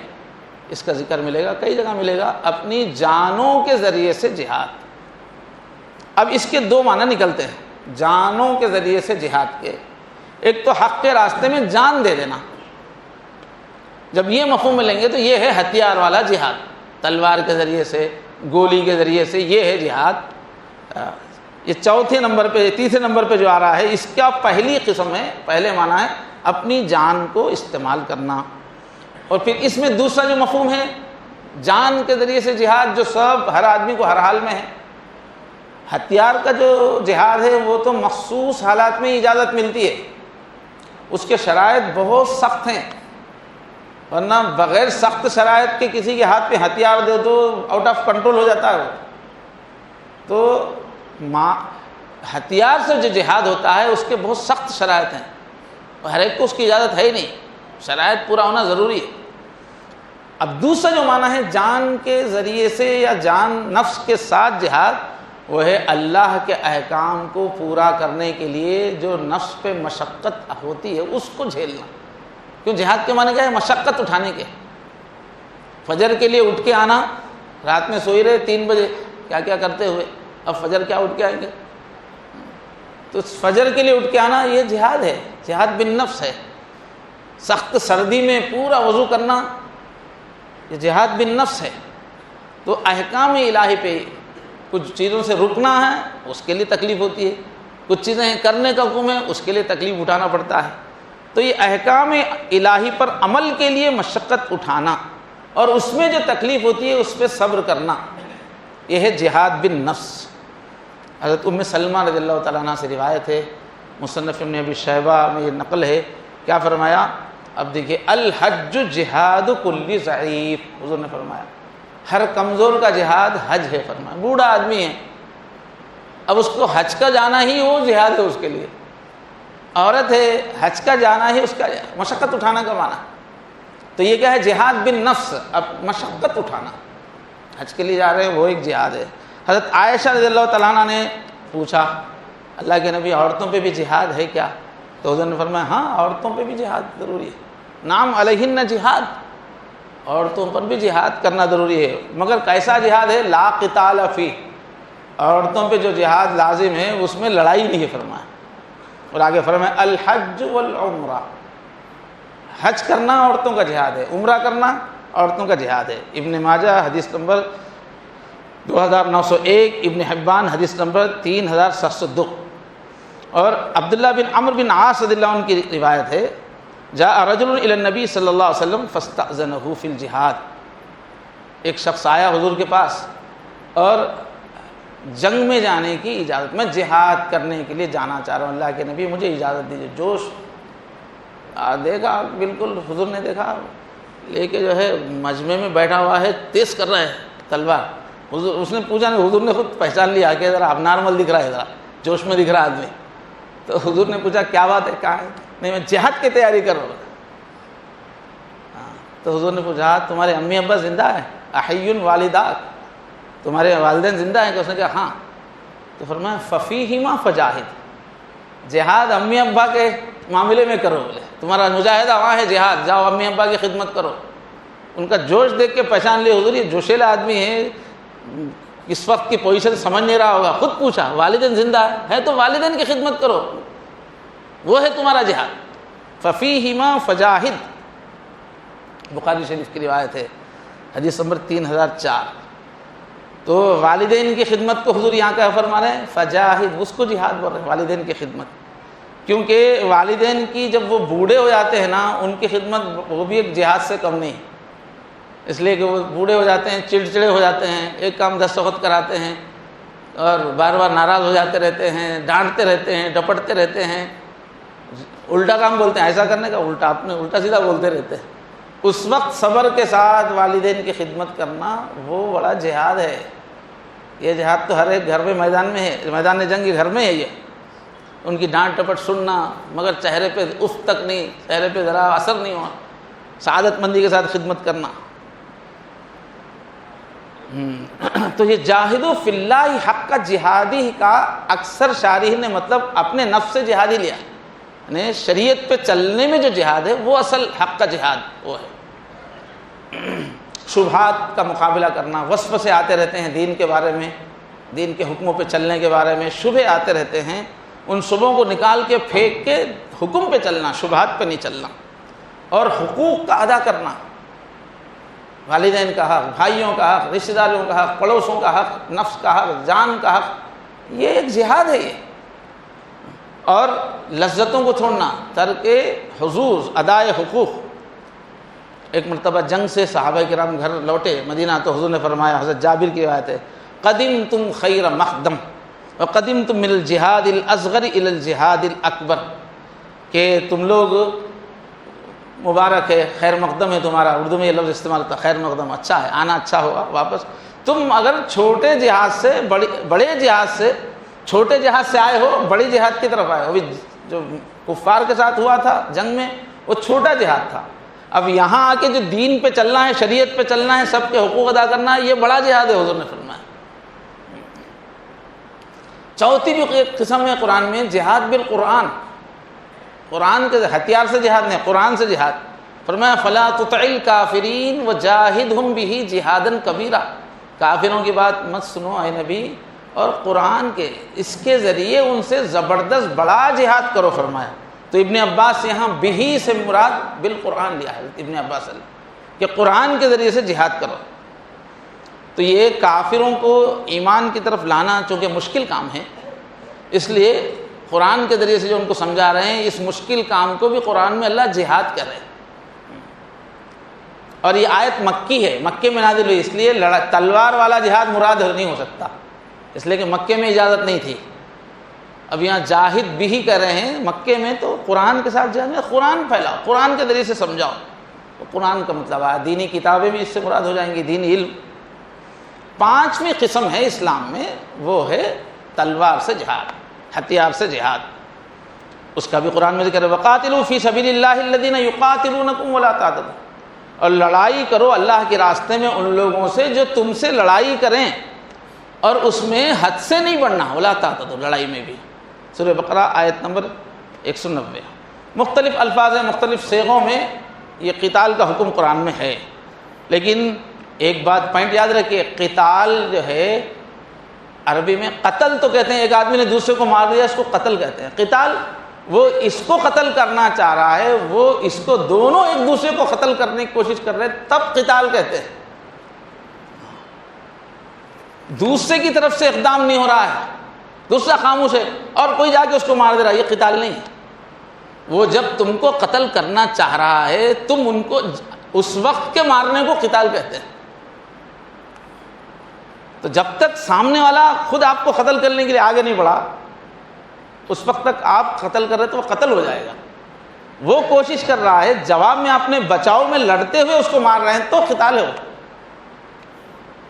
اس کا ذکر ملے گا، کئی جگہ ملے گا، اپنی جانوں کے ذریعے سے جہاد۔ اب اس کے دو معنی نکلتے ہیں جانوں کے ذریعے سے جہاد کے، ایک تو حق کے راستے میں جان دے دینا، جب یہ مفہوم ملیں گے تو یہ ہے ہتھیار والا جہاد، تلوار کے ذریعے سے، گولی کے ذریعے سے، یہ ہے جہاد۔ یہ تیسرے نمبر پہ جو آ رہا ہے، اس کا پہلی قسم ہے، پہلے معنی ہے اپنی جان کو استعمال کرنا۔ اور پھر اس میں دوسرا جو مفہوم ہے جان کے ذریعے سے جہاد، جو سب ہر آدمی کو ہر حال میں ہے۔ ہتھیار کا جو جہاد ہے وہ تو مخصوص حالات میں اجازت ملتی ہے، اس کے شرائط بہت سخت ہیں، ورنہ بغیر سخت شرائط کے کسی کے ہاتھ پہ ہتھیار دے تو آؤٹ آف کنٹرول ہو جاتا ہے وہ۔ تو ہتھیار سے جو جہاد ہوتا ہے اس کے بہت سخت شرائط ہیں، اور ہر ایک کو اس کی اجازت ہے ہی نہیں، شرائط پورا ہونا ضروری ہے۔ اب دوسرا جو معنی ہے جان کے ذریعے سے یا جان نفس کے ساتھ جہاد، وہ ہے اللہ کے احکام کو پورا کرنے کے لیے جو نفس پہ مشقت ہوتی ہے اس کو جھیلنا۔ کیوں جہاد کے معنی کیا ہے؟ مشقت اٹھانے کے۔ فجر کے لیے اٹھ کے آنا، رات میں سوئی رہے 3 بجے کیا کیا کرتے ہوئے، اب فجر کیا اٹھ کے آئیں گے؟ تو فجر کے لیے اٹھ کے آنا یہ جہاد ہے، جہاد بالنفس ہے۔ سخت سردی میں پورا وضو کرنا یہ جہاد بالنفس ہے۔ تو احکام الہی پہ کچھ چیزوں سے رکنا ہے، اس کے لیے تکلیف ہوتی ہے، کچھ چیزیں کرنے کا حکم ہے، اس کے لیے تکلیف اٹھانا پڑتا ہے۔ تو یہ احکام الہی پر عمل کے لیے مشقت اٹھانا، اور اس میں جو تکلیف ہوتی ہے اس پہ صبر کرنا، یہ ہے جہاد بالنفس۔ حضرت ام سلمہ رضی اللہ تعالیٰ عنہ سے روایت ہے، مصنف ابن ابی شیبہ میں یہ نقل ہے، کیا فرمایا؟ اب دیکھیے، الحج جہاد کل ضعیف، حضور نے فرمایا ہر کمزور کا جہاد حج ہے، فرمایا بوڑھا آدمی ہے، اب اس کو حج کا جانا ہی وہ جہاد ہے اس کے لیے، عورت ہے حج کا جانا ہی اس کا مشقت اٹھانا کا معنی۔ تو یہ کیا ہے؟ جہاد بالنفس، اب مشقت اٹھانا، حج کے لیے جا رہے ہیں وہ ایک جہاد ہے۔ حضرت عائشہ رضی اللہ تعالیٰ عنہ نے پوچھا اللہ کے نبی عورتوں پہ بھی جہاد ہے کیا؟ تو حضور نے فرمایا ہاں عورتوں پہ بھی جہاد ضروری ہے، نام علیہن جہاد، عورتوں پر بھی جہاد کرنا ضروری ہے، مگر کیسا جہاد ہے؟ لا قتال فی، عورتوں پہ جو جہاد لازم ہے اس میں لڑائی نہیں ہے فرمایا۔ اور آگے فرمایا الحج والعمرہ، حج کرنا عورتوں کا جہاد ہے، عمرہ کرنا عورتوں کا جہاد ہے۔ ابن ماجہ حدیث نمبر 2901، ابن حبان حدیث نمبر 3702۔ اور عبداللہ بن عمرو بن عاص رضی اللہ عنہ کی روایت ہے، جاء رجل الی النبی صلی اللہ علیہ وسلم فاستأذنہ فی الجہاد، ایک شخص آیا حضور کے پاس اور جنگ میں جانے کی اجازت، میں جہاد کرنے کے لیے جانا چاہ رہا ہوں، اللہ کے نبی مجھے اجازت دیجیے۔ جوش دیکھا، بالکل حضور نے دیکھا لے کے جو ہے مجمع میں بیٹھا ہوا ہے، تیز کر رہا ہے تلوار۔ حضور اس نے پوچھا نہیں، حضور نے خود پہچان لیا کہ ذرا اب نارمل دکھ رہا ہے، ذرا جوش میں دکھ رہا آدمی۔ تو حضور نے پوچھا کیا بات ہے؟ کہاں ہے؟ نہیں میں جہاد کی تیاری کر رہا ہوں۔ تو حضور نے پوچھا تمہارے امی ابا زندہ ہیں؟ احی والداک، تمہارے والدین زندہ ہیں؟ کہ اس نے کہا ہاں۔ تو فرمایا ففیہما فجاہد، جہاد امی ابا کے معاملے میں کرو، بولے تمہارا مجاہدہ وہاں ہے جہاد، جاؤ امی ابا کی خدمت کرو۔ ان کا جوش دیکھ کے پہچان لیا حضور یہ جوشیلا آدمی ہے، اس وقت کی پوزیشن سمجھ نہیں رہا ہوگا، خود پوچھا والدین زندہ ہے تو والدین کی خدمت کرو، وہ ہے تمہارا جہاد۔ ففیہما فجاہد، بخاری شریف کی روایت ہے، حدیث نمبر 3004۔ تو والدین کی خدمت کو حضور یہاں کا فرما رہے ہیں فجاہد، اس کو جہاد بول رہے ہیں، والدین کی خدمت، کیونکہ والدین کی جب وہ بوڑھے ہو جاتے ہیں نا، ان کی خدمت وہ بھی ایک جہاد سے کم نہیں، اس لیے کہ وہ بوڑھے ہو جاتے ہیں، چڑچڑے ہو جاتے ہیں، ایک کام 10 وقت کراتے ہیں اور بار بار ناراض ہو جاتے رہتے ہیں، ڈانٹتے رہتے ہیں، ڈپٹتے رہتے ہیں، الٹا کام بولتے ہیں، ایسا کرنے کا الٹا، اپنے الٹا سیدھا بولتے رہتے ہیں۔ اس وقت صبر کے ساتھ والدین کی خدمت کرنا وہ بڑا جہاد ہے۔ یہ جہاد تو ہر ایک گھر میں میدان میں ہے، میدان جنگ کے گھر میں ہے، یہ ان کی ڈانٹ ٹپٹ سننا، مگر چہرے پہ اف تک نہیں، چہرے پہ ذرا اثر نہیں ہوا، سعادت مندی کے ساتھ خدمت کرنا۔ تو یہ جاہدوا فی اللہ حق کا جہادی کا اکثر شارح نے مطلب اپنے نفس سے جہادی لیا، یعنی شریعت پہ چلنے میں جو جہاد ہے وہ اصل حق کا جہاد وہ ہے۔ شبہات کا مقابلہ کرنا، وسوسے آتے رہتے ہیں دین کے بارے میں، دین کے حکموں پہ چلنے کے بارے میں شبہے آتے رہتے ہیں، ان شبہوں کو نکال کے پھینک کے حکم پہ چلنا، شبہات پہ نہیں چلنا، اور حقوق کا ادا کرنا، والدین کا حق، بھائیوں کا حق، رشتہ داروں کا حق، پڑوسوں کا حق، نفس کا حق، جان کا حق، یہ ایک جہاد ہے یہ۔ اور لذتوں کو چھوڑنا، ترک حظوظ، ادائے حقوق۔ ایک مرتبہ جنگ سے صحابہ کرام گھر لوٹے مدینہ، تو حضور نے فرمایا، حضرت جابر کی روایت ہے، قدمتم خیر مقدم وقدمتم من الجہاد الاصغر الى الجہاد الاکبر، کہ تم لوگ مبارک ہے، خیر مقدم ہے تمہارا، اردو میں یہ لفظ استعمال ہوتا ہے، خیر مقدم، اچھا ہے، آنا اچھا ہوگا واپس۔ تم اگر چھوٹے جہاد سے بڑے جہاد سے، چھوٹے جہاد سے آئے ہو، بڑی جہاد کی طرف آئے ہو۔ ابھی جو کفار کے ساتھ ہوا تھا جنگ میں وہ چھوٹا جہاد تھا، اب یہاں آ کے جو دین پہ چلنا ہے، شریعت پہ چلنا ہے، سب کے حقوق ادا کرنا ہے، یہ بڑا جہاد ہے، حضور نے فرمایا۔ چوتھی جو قسم ہے قرآن میں، جہاد بالقرآن، قرآن کے ہتھیار سے جہاد نہیں، قرآن سے جہاد۔ فرمایا فلا تطع الکافرین وجاہدہم بہ جہادا کبیرا، کافروں کی بات مت سنو اے نبی، اور قرآن کے اس کے ذریعے ان سے زبردست بڑا جہاد کرو فرمایا۔ تو ابن عباس یہاں بہی سے مراد بالقرآن لیا ہے، ابن عباس کہ قرآن کے ذریعے سے جہاد کرو۔ تو یہ کافروں کو ایمان کی طرف لانا چونکہ مشکل کام ہے، اس لیے قرآن کے ذریعے سے جو ان کو سمجھا رہے ہیں، اس مشکل کام کو بھی قرآن میں اللہ جہاد کر رہے ہیں۔ اور یہ آیت مکی ہے، مکے میں نازل ہوئی، اس لیے تلوار والا جہاد مراد نہیں ہو سکتا، اس لیے کہ مکے میں اجازت نہیں تھی۔ اب یہاں جاہد بھی کر رہے ہیں، مکے میں تو قرآن کے ساتھ جہاد میں قرآن پھیلاؤ، قرآن کے ذریعے سے سمجھاؤ، تو قرآن کا مطلب ہے دینی کتابیں بھی اس سے مراد ہو جائیں گی، دینی علم۔ پانچویں قسم ہے اسلام میں، وہ ہے تلوار سے جہاد، ہتھیار سے جہاد، اس کا بھی قرآن میں ذکر ہے، وقاتلوا فی سبیل اللہ الذین یقاتلونکم ولا تعتدوا، اور لڑائی کرو اللہ کے راستے میں ان لوگوں سے جو تم سے لڑائی کریں، اور اس میں حد سے نہیں بڑھنا، ولا تعتدوا، لڑائی میں بھی۔ سورہ بقرہ آیت نمبر 190۔ مختلف الفاظ ہیں، مختلف صیغوں میں یہ قتال کا حکم قرآن میں ہے، لیکن ایک بات پوائنٹ یاد رکھیے، قتال جو ہے عربی میں قتل تو کہتے ہیں، ایک آدمی نے دوسرے کو مار دیا اس کو قتل کہتے ہیں، قتال وہ اس کو قتل کرنا چاہ رہا ہے، وہ اس کو، دونوں ایک دوسرے کو قتل کرنے کی کوشش کر رہے ہیں، تب قتال کہتے ہیں۔ دوسرے کی طرف سے اقدام نہیں ہو رہا ہے، دوسرا خاموش ہے اور کوئی جا کے اس کو مار دے رہا ہے، یہ قتال نہیں ہے۔ وہ جب تم کو قتل کرنا چاہ رہا ہے، تم ان کو اس وقت کے مارنے کو قتال کہتے ہیں۔ تو جب تک سامنے والا خود آپ کو قتل کرنے کے لیے آگے نہیں بڑھا، اس وقت تک آپ قتل کر رہے تو وہ قتل ہو جائے گا۔ وہ کوشش کر رہا ہے، جواب میں اپنے بچاؤ میں لڑتے ہوئے اس کو مار رہے ہیں تو قتال ہے۔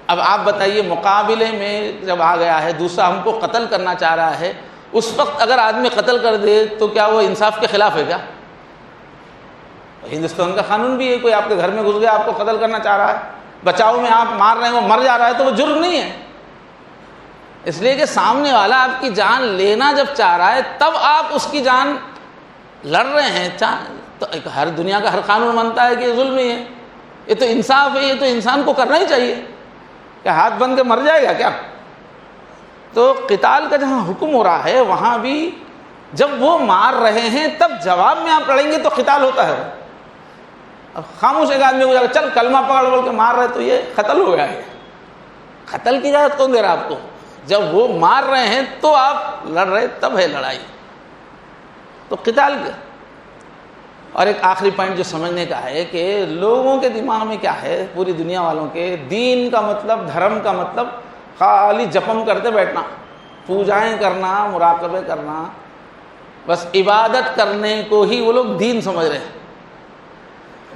اب آپ بتائیے، مقابلے میں جب آ گیا ہے، دوسرا ہم کو قتل کرنا چاہ رہا ہے، اس وقت اگر آدمی قتل کر دے تو کیا وہ انصاف کے خلاف ہے کیا؟ ہندوستان کا قانون بھی ہے، کوئی آپ کے گھر میں گھس گیا، آپ کو قتل کرنا چاہ رہا ہے، بچاؤ میں آپ مار رہے ہیں، وہ مر جا رہا ہے تو وہ جرم نہیں ہے، اس لیے کہ سامنے والا آپ کی جان لینا جب چاہ رہا ہے تب آپ اس کی جان لڑ رہے ہیں۔ تو ہر دنیا کا ہر قانون مانتا ہے کہ یہ ظلم ہی ہے، یہ تو انصاف ہے، یہ تو انسان کو کرنا ہی چاہیے، کہ ہاتھ بن کے مر جائے گا کیا؟ تو قتال کا جہاں حکم ہو رہا ہے وہاں بھی جب وہ مار رہے ہیں تب جواب میں آپ لڑیں گے تو قتال ہوتا ہے۔ اب خاموش ایک آدمی ہو جائے گا، چل کلمہ پکڑ بول کے مار رہے تو یہ قتل ہو گیا ہے۔ قتل کی اجازت کون دے رہا آپ کو؟ جب وہ مار رہے ہیں تو آپ لڑ رہے، تب ہے لڑائی، تو قتال کا۔ اور ایک آخری پوائنٹ جو سمجھنے کا ہے کہ لوگوں کے دماغ میں کیا ہے، پوری دنیا والوں کے، دین کا مطلب، دھرم کا مطلب خالی جپم کرتے بیٹھنا، پوجائیں کرنا، مراقبے کرنا، بس عبادت کرنے کو ہی وہ لوگ دین سمجھ رہے ہیں،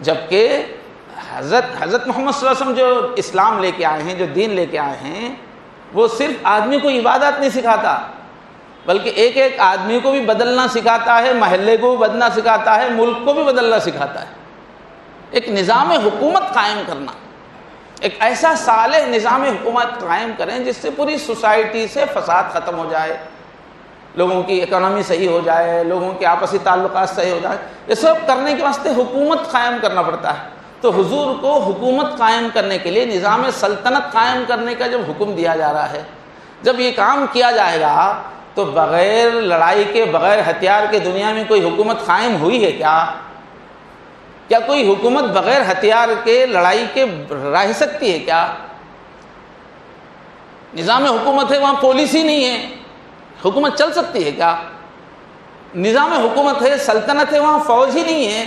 جبکہ حضرت محمد صلی اللہ علیہ وسلم جو اسلام لے کے آئے ہیں، جو دین لے کے آئے ہیں، وہ صرف آدمی کو عبادت نہیں سکھاتا، بلکہ ایک ایک آدمی کو بھی بدلنا سکھاتا ہے، محلے کو بھی بدلنا سکھاتا ہے، ملک کو بھی بدلنا سکھاتا ہے۔ ایک نظام حکومت قائم کرنا، ایک ایسا صالح نظام حکومت قائم کریں جس سے پوری سوسائٹی سے فساد ختم ہو جائے، لوگوں کی اکانومی صحیح ہو جائے، لوگوں کے آپسی تعلقات صحیح ہو جائے، یہ سب کرنے کے واسطے حکومت قائم کرنا پڑتا ہے۔ تو حضور کو حکومت قائم کرنے کے لیے، نظام سلطنت قائم کرنے کا جب حکم دیا جا رہا ہے، جب یہ کام کیا جائے گا تو بغیر لڑائی کے، بغیر ہتھیار کے دنیا میں کوئی حکومت قائم ہوئی ہے کیا؟ کیا کوئی حکومت بغیر ہتھیار کے، لڑائی کے رہ سکتی ہے کیا؟ نظام حکومت ہے، وہاں پولیس ہی نہیں ہے، حکومت چل سکتی ہے کیا؟ نظام حکومت ہے، سلطنت ہے، وہاں فوج ہی نہیں ہے،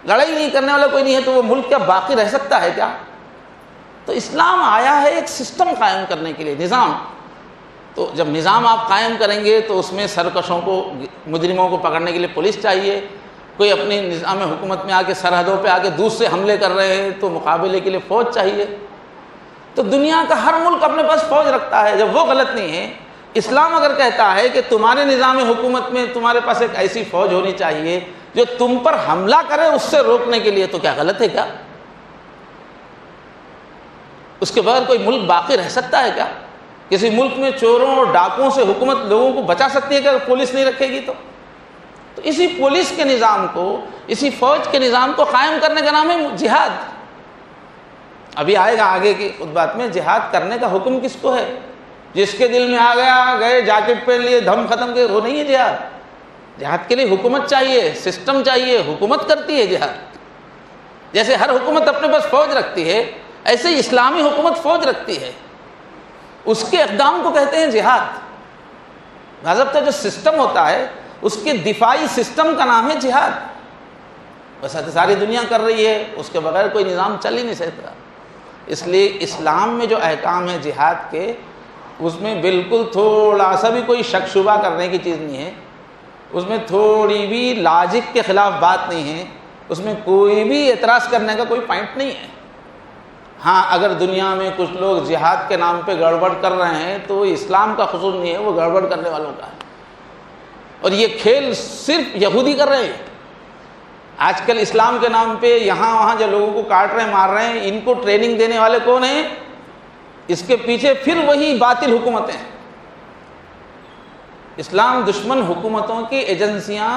لڑائی نہیں کرنے والا کوئی نہیں ہے، تو وہ ملک کیا باقی رہ سکتا ہے کیا؟ تو اسلام آیا ہے ایک سسٹم قائم کرنے کے لیے، نظام۔ تو جب نظام آپ قائم کریں گے تو اس میں سرکشوں کو، مجرموں کو پکڑنے کے لیے پولیس چاہیے، کوئی اپنی نظام حکومت میں آ کے سرحدوں پہ آ کے دوسرے حملے کر رہے ہیں تو مقابلے کے لیے فوج چاہیے۔ تو دنیا کا ہر ملک اپنے پاس فوج رکھتا ہے، جب وہ غلط نہیں ہے۔ اسلام اگر کہتا ہے کہ تمہارے نظام حکومت میں تمہارے پاس ایک ایسی فوج ہونی چاہیے جو تم پر حملہ کرے اس سے روکنے کے لیے، تو کیا غلط ہے کیا؟ اس کے بغیر کوئی ملک باقی رہ سکتا ہے کیا؟ کسی ملک میں چوروں اور ڈاکوؤں سے حکومت لوگوں کو بچا سکتی ہے کہ اگر پولیس نہیں رکھے گی تو اسی پولیس کے نظام کو، اسی فوج کے نظام کو قائم کرنے کا نام ہے جہاد۔ ابھی آئے گا آگے کی خطبات میں، جہاد کرنے کا حکم کس کو ہے؟ جس کے دل میں آ گیا، گئے جاکٹ پہن لیے، دھم ختم کے، وہ نہیں ہے جہاد۔ جہاد کے لیے حکومت چاہیے، سسٹم چاہیے، حکومت کرتی ہے جہاد۔ جیسے ہر حکومت اپنے پاس فوج رکھتی ہے، ایسے ہی اسلامی حکومت فوج رکھتی ہے، اس کے اقدام کو کہتے ہیں جہاد۔ باضابطہ جو سسٹم ہوتا ہے اس کے دفاعی سسٹم کا نام ہے جہاد۔ بس ساری دنیا کر رہی ہے، اس کے بغیر کوئی نظام چل ہی نہیں سکتا۔ اس لیے اسلام میں جو احکام ہے جہاد کے، اس میں بالکل تھوڑا سا بھی کوئی شک شبہ کرنے کی چیز نہیں ہے، اس میں تھوڑی بھی لاجک کے خلاف بات نہیں ہے، اس میں کوئی بھی اعتراض کرنے کا کوئی پوائنٹ نہیں ہے۔ ہاں اگر دنیا میں کچھ لوگ جہاد کے نام پہ گڑبڑ کر رہے ہیں تو اسلام کا قصور نہیں ہے، وہ گڑبڑ کرنے والوں کا ہے، اور یہ کھیل صرف یہودی کر رہے ہیں۔ آج کل اسلام کے نام پہ یہاں وہاں جو لوگوں کو کاٹ رہے ہیں، مار رہے ہیں، ان کو ٹریننگ دینے والے کون ہیں؟ اس کے پیچھے پھر وہی باطل حکومتیں ہیں۔ اسلام دشمن حکومتوں کی ایجنسیاں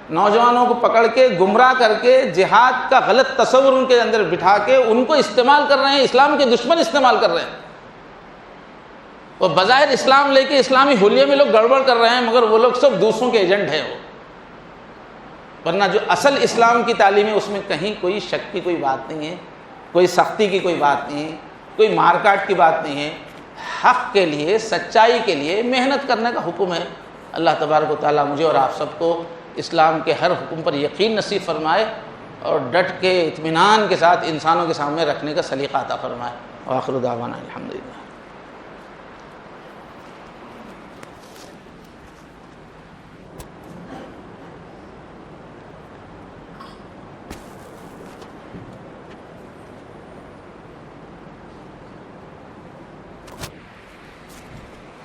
نوجوانوں کو پکڑ کے گمراہ کر کے جہاد کا غلط تصور ان کے اندر بٹھا کے ان کو استعمال کر رہے ہیں، اسلام کے دشمن استعمال کر رہے ہیں۔ وہ بظاہر اسلام لے کے اسلامی حلیے میں لوگ گڑبڑ کر رہے ہیں، مگر وہ لوگ سب دوسروں کے ایجنٹ ہیں وہ۔ ورنہ جو اصل اسلام کی تعلیم ہے اس میں کہیں کوئی شک کی کوئی بات نہیں ہے، کوئی سختی کی کوئی بات نہیں ہے، کوئی مار کاٹ کی بات نہیں ہے۔ حق کے لیے، سچائی کے لیے محنت کرنے کا حکم ہے۔ اللہ تبارک و تعالیٰ مجھے اور آپ سب کو اسلام کے ہر حکم پر یقین نصیب فرمائے اور ڈٹ کے اطمینان کے ساتھ انسانوں کے سامنے رکھنے کا سلیقہ عطا فرمائے۔ وآخر دعوانا الحمدللہ۔